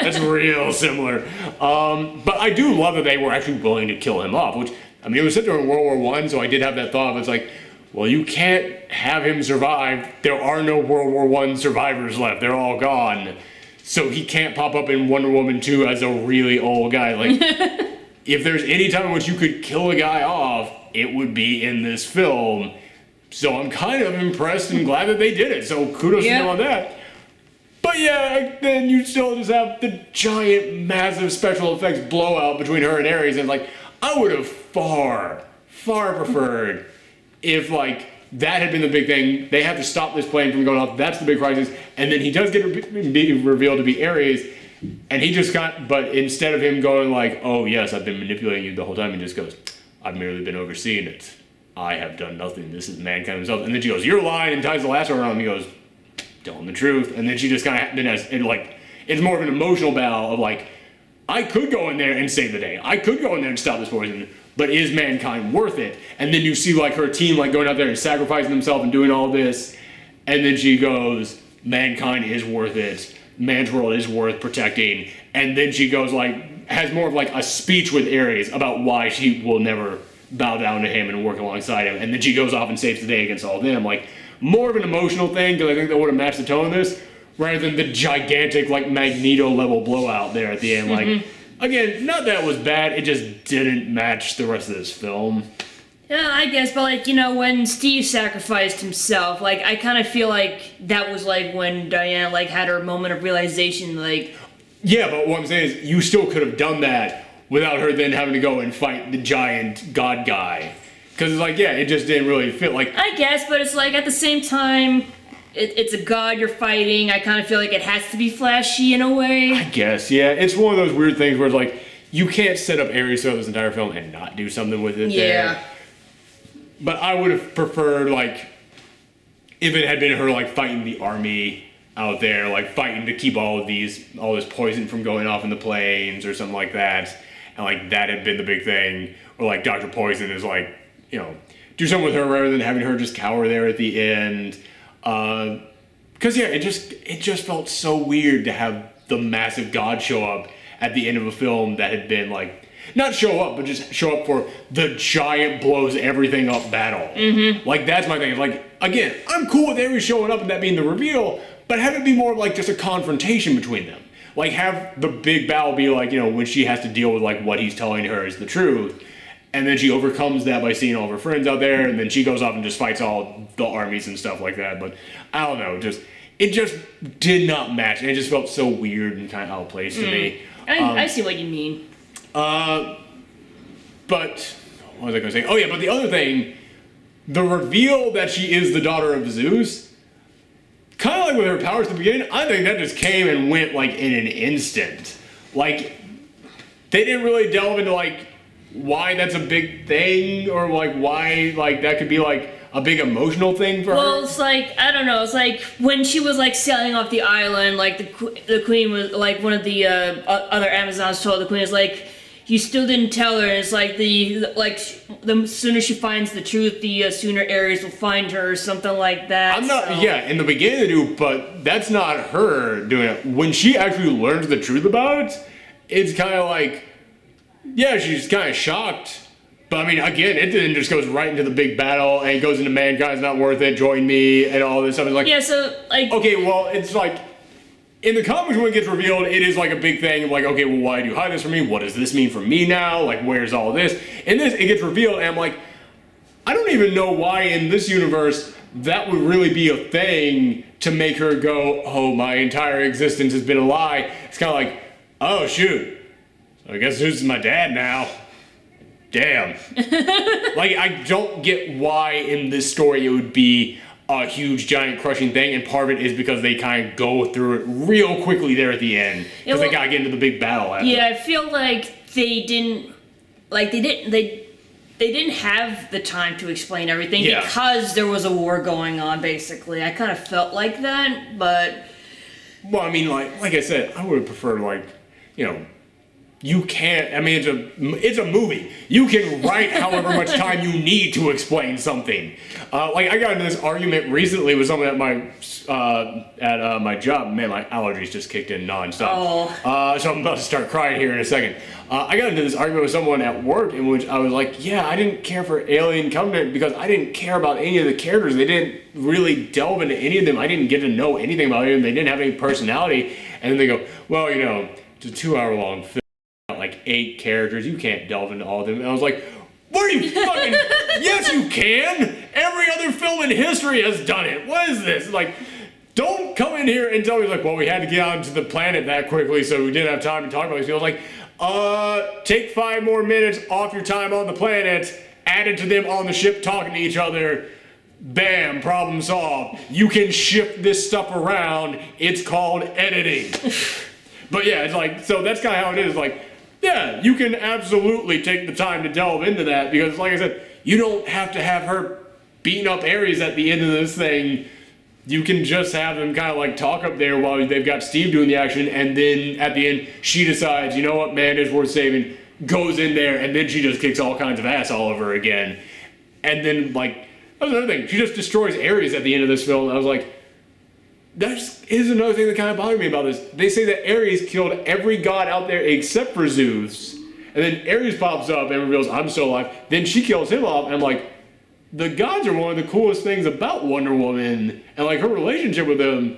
That's real similar. But I do love that they were actually willing to kill him off, which, I mean, it was set during World War I, so I did have that thought, but it's like, well, you can't have him survive. There are no World War I survivors left. They're all gone. So he can't pop up in Wonder Woman 2 as a really old guy. Like, if there's any time in which you could kill a guy off, it would be in this film. So I'm kind of impressed and glad that they did it. So kudos to them on that. But yeah, then you still just have the giant, massive special effects blowout between her and Ares. And like, I would have far preferred if, like, that had been the big thing. They have to stop this plane from going off. That's the big crisis. And then he does be revealed to be Ares. And he just got, but instead of him going like, oh yes, I've been manipulating you the whole time, he just goes, I've merely been overseeing it. I have done nothing. This is mankind himself. And then she goes, you're lying, and ties the lasso around him. He goes, telling the truth. And then she just kind of, then has, and like, it's more of an emotional battle of like, I could go in there and save the day. I could go in there and stop this poison. But is mankind worth it? And then you see like her team like going out there and sacrificing themselves and doing all this. And then she goes, mankind is worth it. Man's world is worth protecting. And then she goes like, has more of like a speech with Ares about why she will never bow down to him and work alongside him. And then she goes off and saves the day against all of them. Like, more of an emotional thing, because I think that would have matched the tone of this, rather than the gigantic like Magneto level blowout there at the end. Like, again, not that it was bad, it just didn't match the rest of this film. Yeah, I guess, but like, you know, when Steve sacrificed himself, like, I kind of feel like that was like when Diana like had her moment of realization, like... Yeah, but what I'm saying is, you still could have done that without her then having to go and fight the giant god guy. Because it's like, yeah, it just didn't really fit, like... I guess, but it's like, at the same time... It's a god you're fighting. I kind of feel like it has to be flashy in a way. I guess, yeah. It's one of those weird things where it's like, you can't set up Ares throughout this entire film and not do something with it there. But I would have preferred, like, if it had been her, like, fighting the army out there, like, fighting to keep all this poison from going off in the planes or something like that. And, like, that had been the big thing. Or, like, Dr. Poison is, like, you know, do something with her rather than having her just cower there at the end. Because yeah, it just felt so weird to have the massive god show up at the end of a film that had been like, not show up, but just show up for the giant blows everything up battle. Like, that's my thing. Like, again, I'm cool with Ares showing up and that being the reveal, but have it be more like just a confrontation between them. Like, have the big battle be like, you know, when she has to deal with like what he's telling her is the truth. And then she overcomes that by seeing all of her friends out there, and then she goes off and just fights all the armies and stuff like that. But I don't know, it just did not match. And it just felt so weird and kind of out of place to me. I see what you mean. But what was I going to say? Oh yeah, but the other thing, the reveal that she is the daughter of Zeus, kind of like with her powers at the beginning, I think that just came and went like in an instant. Like, they didn't really delve into like why that's a big thing, or like why like that could be like a big emotional thing for her. Well, it's like, I don't know, it's like when she was like sailing off the island, like the queen was like, one of the other Amazons told the queen, is like, you still didn't tell her, and it's like the sooner she finds the truth, the sooner Ares will find her, or something like that. I'm not, yeah, in the beginning they do, but that's not her doing it. When she actually learns the truth about it, it's kind of like, yeah, she's kind of shocked, But I mean, again, it then just goes right into the big battle, and it goes into mankind's not worth it, join me, and all this stuff. It's like, Yeah, so, like... okay, well, it's like, in the comics when it gets revealed, it is like a big thing of like, okay, well, why do you hide this from me? What does this mean for me now? Like, where's all this? In this, it gets revealed, and I'm like, I don't even know why in this universe that would really be a thing to make her go, oh, my entire existence has been a lie. It's kind of like, oh, shoot. So I guess Zeus is my dad now. Damn. Like, I don't get why in this story it would be a huge, giant, crushing thing, and part of it is because they kind of go through it real quickly there at the end. Because they gotta get into the big battle after. Yeah, I feel like they didn't have the time to explain everything because there was a war going on, basically. I kind of felt like that, but... Well, I mean, like I said, I would have preferred, like, you know, you can't, I mean, it's a movie. You can write however much time you need to explain something. Like, I got into this argument recently with someone at my job. Man, my allergies just kicked in nonstop. Oh. So I'm about to start crying here in a second. I got into this argument with someone at work in which I was like, yeah, I didn't care for Alien Covenant because I didn't care about any of the characters. They didn't really delve into any of them. I didn't get to know anything about them. They didn't have any personality. And then they go, well, you know, it's a 2-hour-long film. Like 8 characters, you can't delve into all of them. And I was like, what are you fucking... Yes, you can! Every other film in history has done it. What is this? Like, don't come in here and tell me, like, well, we had to get onto the planet that quickly, so we didn't have time to talk about these people. Like, take 5 more minutes off your time on the planet, add it to them on the ship talking to each other. Bam, problem solved. You can shift this stuff around. It's called editing. But yeah, it's like, so that's kind of how it is. Like, yeah, you can absolutely take the time to delve into that because, like I said, you don't have to have her beating up Ares at the end of this thing. You can just have them kind of like talk up there while they've got Steve doing the action, and then at the end, she decides, you know what, man is worth saving, goes in there, and then she just kicks all kinds of ass all over again. And then, like, that was another thing. She just destroys Ares at the end of this film. I was like, that is another thing that kind of bothered me about this. They say that Ares killed every god out there except for Zeus. And then Ares pops up and reveals, I'm still alive. Then she kills him off. And I'm like, the gods are one of the coolest things about Wonder Woman. And like her relationship with them.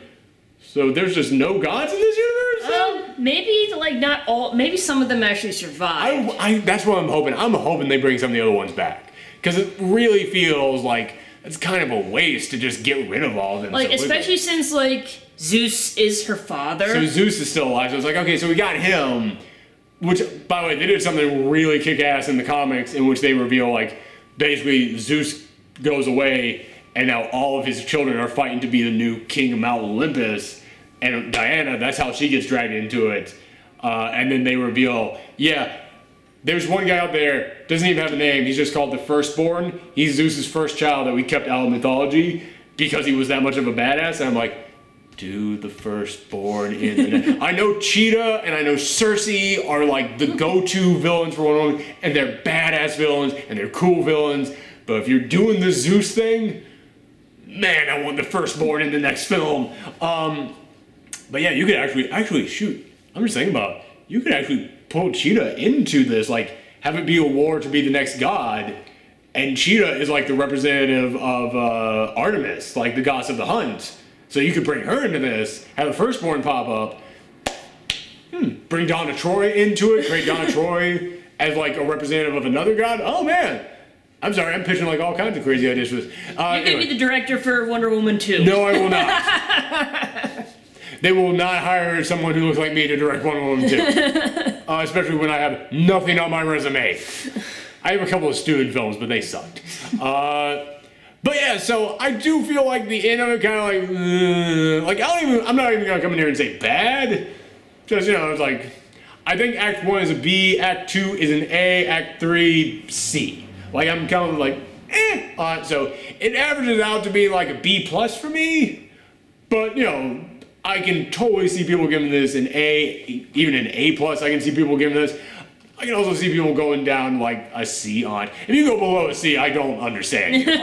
So there's just no gods in this universe? Maybe like not all, maybe some of them actually survived. That's what I'm hoping. I'm hoping they bring some of the other ones back. Because it really feels like it's kind of a waste to just get rid of all of them. Like, especially since, like, Zeus is her father. So Zeus is still alive. So it's like, okay, so we got him. Which, by the way, they did something really kick-ass in the comics in which they reveal, like, basically Zeus goes away and now all of his children are fighting to be the new king of Mount Olympus. And Diana, that's how she gets dragged into it. And then they reveal, yeah, there's one guy out there, doesn't even have a name, he's just called the Firstborn. He's Zeus's first child that we kept out of mythology because he was that much of a badass. And I'm like, dude, the Firstborn in the... I know Cheetah and I know Cersei are like the go-to villains for Wonder Woman, and they're badass villains and they're cool villains. But if you're doing the Zeus thing, man, I want the Firstborn in the next film. But yeah, you could actually shoot. I'm just thinking about it. You could actually pull Cheetah into this, like have it be a war to be the next god, and Cheetah is like the representative of Artemis, like the goddess of the hunt. So you could bring her into this, have the Firstborn pop up, bring Donna Troy into it, create Donna Troy as like a representative of another god. Oh man, I'm sorry, I'm pitching like all kinds of crazy ideas for this. You're gonna be the director for Wonder Woman 2. No, I will not. They will not hire someone who looks like me to direct Wonder Woman 2. Especially when I have nothing on my resume. I have a couple of student films, but they sucked. But yeah, so I do feel like the end of it kind of like I'm not even gonna come in here and say bad. Just, you know, it's like, I think Act 1 is a B, Act 2 is an A, Act 3, C. Like, I'm kind of like, so it averages out to be like a B plus for me. But, you know, I can totally see people giving this an A, even an A plus. I can see people giving this. I can also see people going down like a C on. If you go below a C, I don't understand you.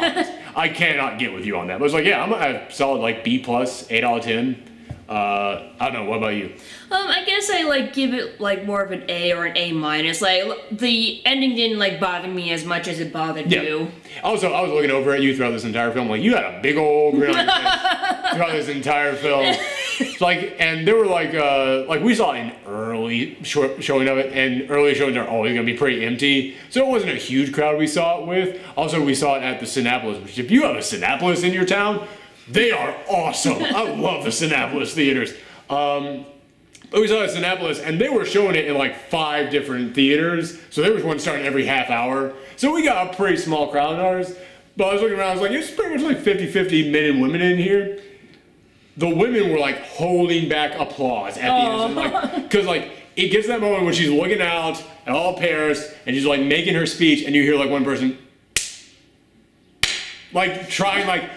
I cannot get with you on that. But it's like, yeah, I'm gonna have solid like B plus, 8 out of 10. I don't know. What about you? I guess I like give it like more of an A or an A minus. Like the ending didn't like bother me as much as it bothered you. Also, I was looking over at you throughout this entire film. Like, you had a big old grin on your face throughout this entire film. It's like, and there were like we saw an early showing of it, and early showings are always going to be pretty empty. So it wasn't a huge crowd we saw it with. Also, we saw it at the Cinépolis, which if you have a Cinépolis in your town, they are awesome. I love the Cinépolis theaters. But we saw it at Cinépolis, and they were showing it in like 5 different theaters. So there was one starting every half hour. So we got a pretty small crowd in ours. But I was looking around, I was like, it's pretty much like 50-50 men and women in here. The women were like holding back applause at the end. Like, because like it gets to that moment when she's looking out at all Paris, and she's like making her speech, and you hear like one person like trying like,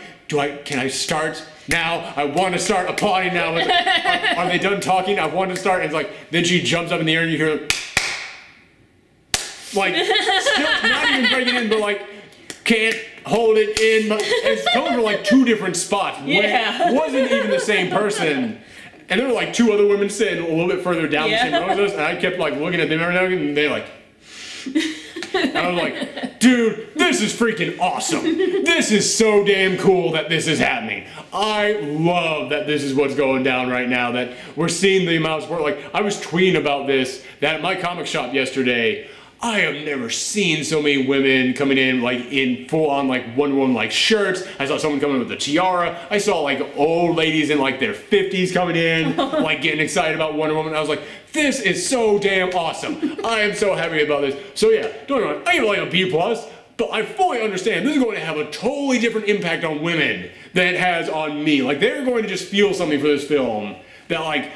can I start now? I want to start applauding now. Are they done talking? I want to start. And it's like, then she jumps up in the air and you hear like, still not even breaking in, but like, can't hold it in. But it's coming from like 2 different spots. Yeah. It wasn't even the same person. And there were like 2 other women sitting a little bit further down the same row as us. And I kept like looking at them every now and then, and they're like, and I was like, dude, this is freaking awesome. This is so damn cool that this is happening. I love that this is what's going down right now, that we're seeing the amount of support. Like, I was tweeting about this, that at my comic shop yesterday, I have never seen so many women coming in like in full-on like Wonder Woman like shirts. I saw someone coming with a tiara. I saw like old ladies in like their 50s coming in, like getting excited about Wonder Woman. I was like, this is so damn awesome. I am so happy about this. So yeah, don't get me wrong, I give it like a B+, but I fully understand this is going to have a totally different impact on women than it has on me. Like, they're going to just feel something for this film that like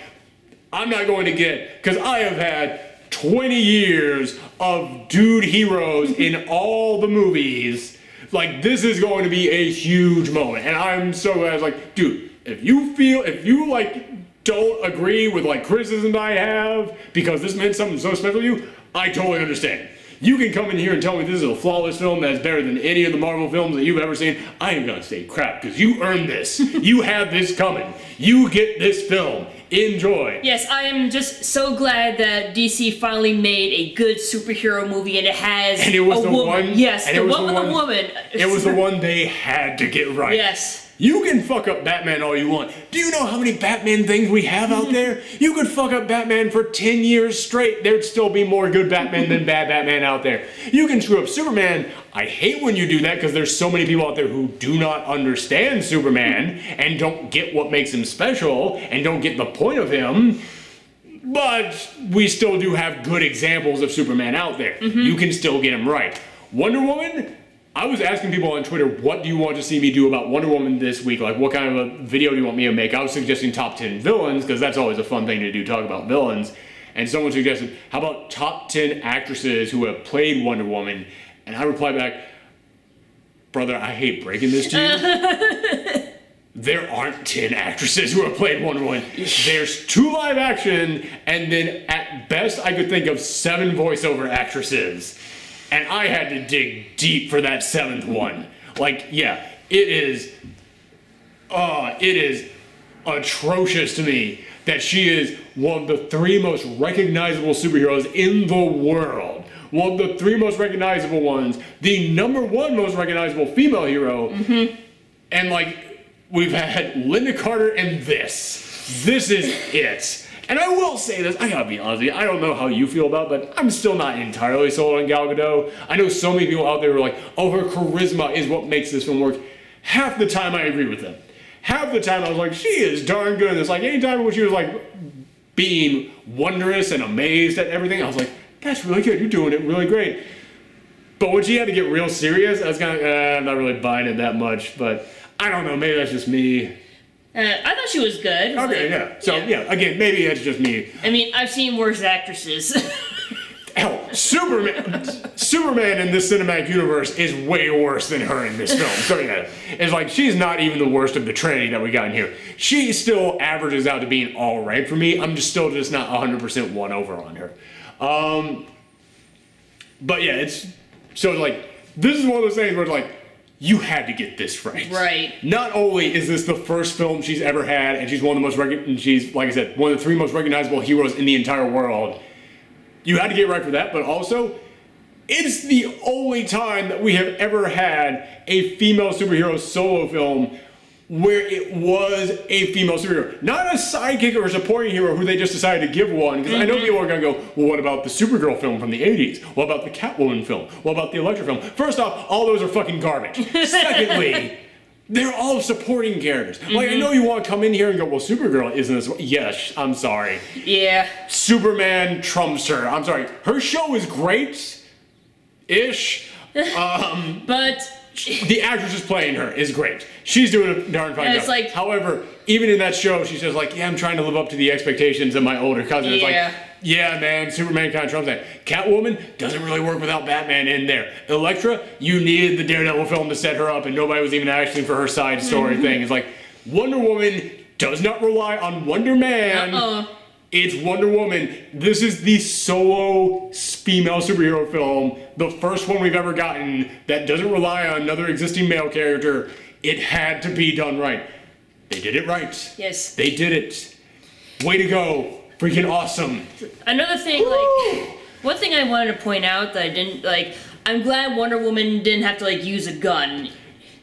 I'm not going to get, because I have had 20 years of dude heroes in all the movies. Like, this is going to be a huge moment, and I'm so glad. I was like, dude, if you like don't agree with like criticisms I have because this meant something so special to you, I totally understand. You can come in here and tell me this is a flawless film that's better than any of the Marvel films that you've ever seen. I am gonna say crap, because you earned this. You have this coming. You get this film. Enjoy. Yes, I am just so glad that DC finally made a good superhero movie, and it has and it was a the woman. One, yes, and the it was one the with one, the woman. It was the one they had to get right. Yes. You can fuck up Batman all you want. Do you know how many Batman things we have out there? You could fuck up Batman for 10 years straight. There'd still be more good Batman than bad Batman out there. You can screw up Superman. I hate when you do that, because there's so many people out there who do not understand Superman and don't get what makes him special and don't get the point of him. But we still do have good examples of Superman out there. You can still get him right. Wonder Woman, I was asking people on Twitter, what do you want to see me do about Wonder Woman this week? Like, what kind of a video do you want me to make? I was suggesting top 10 villains, because that's always a fun thing to do, talk about villains. And someone suggested, how about top 10 actresses who have played Wonder Woman? And I replied back, brother, I hate breaking this to you. There aren't 10 actresses who have played Wonder Woman. There's 2 live action, and then at best I could think of 7 voiceover actresses. And I had to dig deep for that 7th one. Like, yeah, it is atrocious to me that she is one of the 3 most recognizable superheroes in the world. One of the 3 most recognizable ones, the #1 most recognizable female hero. And like, we've had Linda Carter and this. This is it. And I will say this, I gotta be honest with you, I don't know how you feel about it, but I'm still not entirely sold on Gal Gadot. I know so many people out there who are like, oh, her charisma is what makes this film work. Half the time I agree with them. Half the time I was like, she is darn good. And it's like, anytime when she was like being wondrous and amazed at everything, I was like, that's really good, you're doing it really great. But when she had to get real serious, I was kind of, I'm not really buying it that much, but I don't know, maybe that's just me. I thought she was good. Okay, yeah. So, yeah, again, maybe that's just me. I mean, I've seen worse actresses. Hell, Superman in this cinematic universe is way worse than her in this film. So, yeah, it's like, she's not even the worst of the Trinity that we got in here. She still averages out to being all right for me. I'm just not 100% won over on her. But, yeah, it's... So, like, this is one of those things where it's like, you had to get this right. Right. Not only is this the first film she's ever had, and she's one of the most she's, like I said, one of the 3 most recognizable heroes in the entire world. You had to get right for that, but also, it's the only time that we have ever had a female superhero solo film where it was a female superhero. Not a sidekick or a supporting hero who they just decided to give one. Because I know people are going to go, well, what about the Supergirl film from the 80s? What about the Catwoman film? What about the Elektra film? First off, all those are fucking garbage. Secondly, they're all supporting characters. Like, I know you want to come in here and go, well, Supergirl isn't this. Yes, I'm sorry. Yeah. Superman trumps her. I'm sorry. Her show is great-ish. But the actress who's playing her is great. She's doing a darn fine job. Like, however, even in that show, she's just like, yeah, I'm trying to live up to the expectations of my older cousin. It's like, yeah, man, Superman kind of trumps that. Catwoman doesn't really work without Batman in there. Elektra, you needed the Daredevil film to set her up, and nobody was even asking for her side story thing. It's like, Wonder Woman does not rely on Wonder Man. It's Wonder Woman. This is the solo female superhero film, the first one we've ever gotten that doesn't rely on another existing male character. It had to be done right. They did it right. Yes. They did it. Way to go. Freaking awesome. Another thing, like, one thing I wanted to point out that I didn't, like, I'm glad Wonder Woman didn't have to, like, use a gun.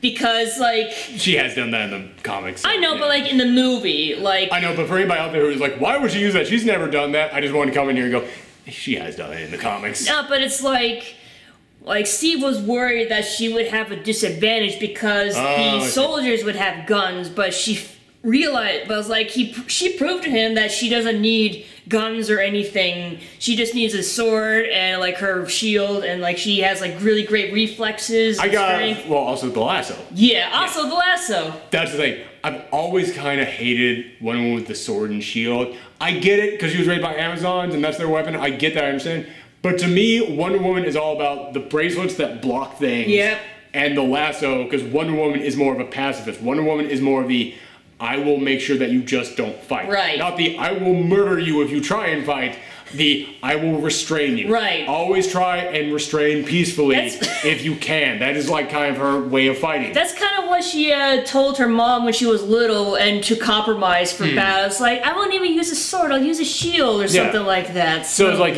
Because, like... She has done that in the comics. So, I know, but, like, in the movie, like... I know, but for anybody out there who's like, why would she use that? She's never done that. I just wanted to come in here and go, she has done it in the comics. No, but it's like... Like, Steve was worried that she would have a disadvantage because the soldiers would have guns, but she realized... But it was like, she proved to him that she doesn't need guns or anything. She just needs a sword and, like, her shield, and, like, she has, like, really great reflexes and strength. Well, also the lasso. Yeah, also the lasso. That's the thing. I've always kind of hated Wonder Woman with the sword and shield. I get it, because she was raised by Amazons, and that's their weapon. I get that, I understand. But to me, Wonder Woman is all about the bracelets that block things. Yep. And the lasso, because Wonder Woman is more of a pacifist. Wonder Woman is more of the, I will make sure that you just don't fight. Right. Not the, I will murder you if you try and fight. The, I will restrain you. Right. Always try and restrain peacefully if you can. That is like kind of her way of fighting. That's kind of what she told her mom when she was little, and to compromise for battle. It's like, I won't even use a sword, I'll use a shield or something like that. So it's like,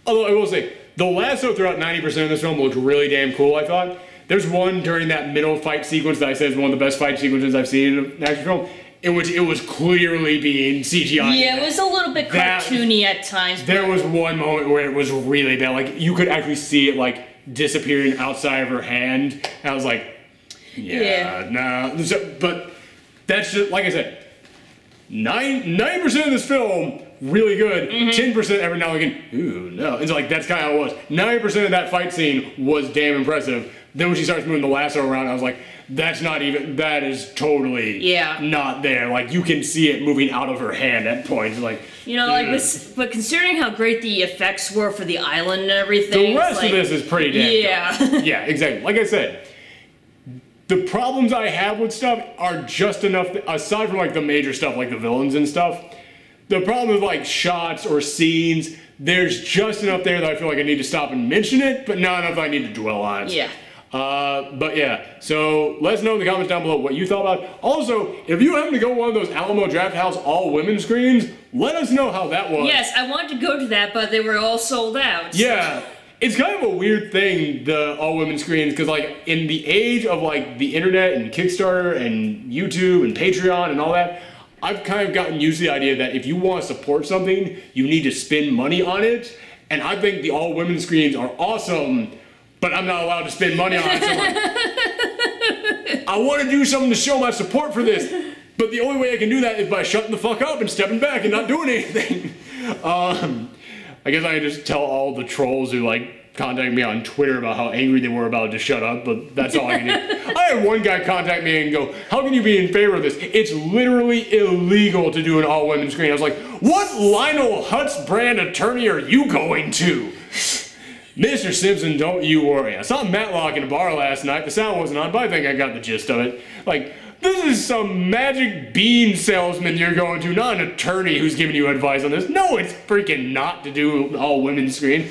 although I will say, the lasso throughout 90% of this film looked really damn cool, I thought. There's one during that middle fight sequence that I said is one of the best fight sequences I've seen in an action film, in which it was clearly being CGI. Yeah, it was a little bit cartoony at times. There was one moment where it was really bad. Like, you could actually see it, like, disappearing outside of her hand. And I was like, nah. So, but that's just, like I said, 90% of this film, really good. 10% every now and again, ooh, no. And so, like, that's kind of how it was. 90% of that fight scene was damn impressive. Then when she starts moving the lasso around, I was like, that is totally not there. Like, you can see it moving out of her hand at points. Like, you know, like, but considering how great the effects were for the island and everything. The rest of this is pretty damn good. Yeah, exactly. Like I said, the problems I have with stuff are just enough, aside from, like, the major stuff, like the villains and stuff. The problem with, like, shots or scenes, there's just enough there that I feel like I need to stop and mention it, but not enough I need to dwell on it. Yeah. But yeah, so let us know in the comments down below what you thought about it. Also, if you happen to go to one of those Alamo Draft House all-women screens, let us know how that was. Yes, I wanted to go to that, but they were all sold out. Yeah, it's kind of a weird thing, the all-women screens, because, like, in the age of, like, the internet and Kickstarter and YouTube and Patreon and all that, I've kind of gotten used to the idea that if you want to support something, you need to spend money on it, and I think the all-women screens are awesome, but I'm not allowed to spend money on it. So like, I want to do something to show my support for this, but the only way I can do that is by shutting the fuck up and stepping back and not doing anything. I guess I can just tell all the trolls who, like, contact me on Twitter about how angry they were about it to shut up, but that's all I can do. I had one guy contact me and go, how can you be in favor of this? It's literally illegal to do an all-women screen. I was like, what Lionel Hutz brand attorney are you going to? Mr. Simpson, don't you worry. I saw Matlock in a bar last night. The sound wasn't on, but I think I got the gist of it. Like, this is some magic bean salesman you're going to, not an attorney who's giving you advice on this. No, it's freaking not to do an all-women screen.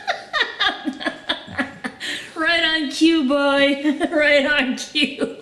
boy. Right on cue.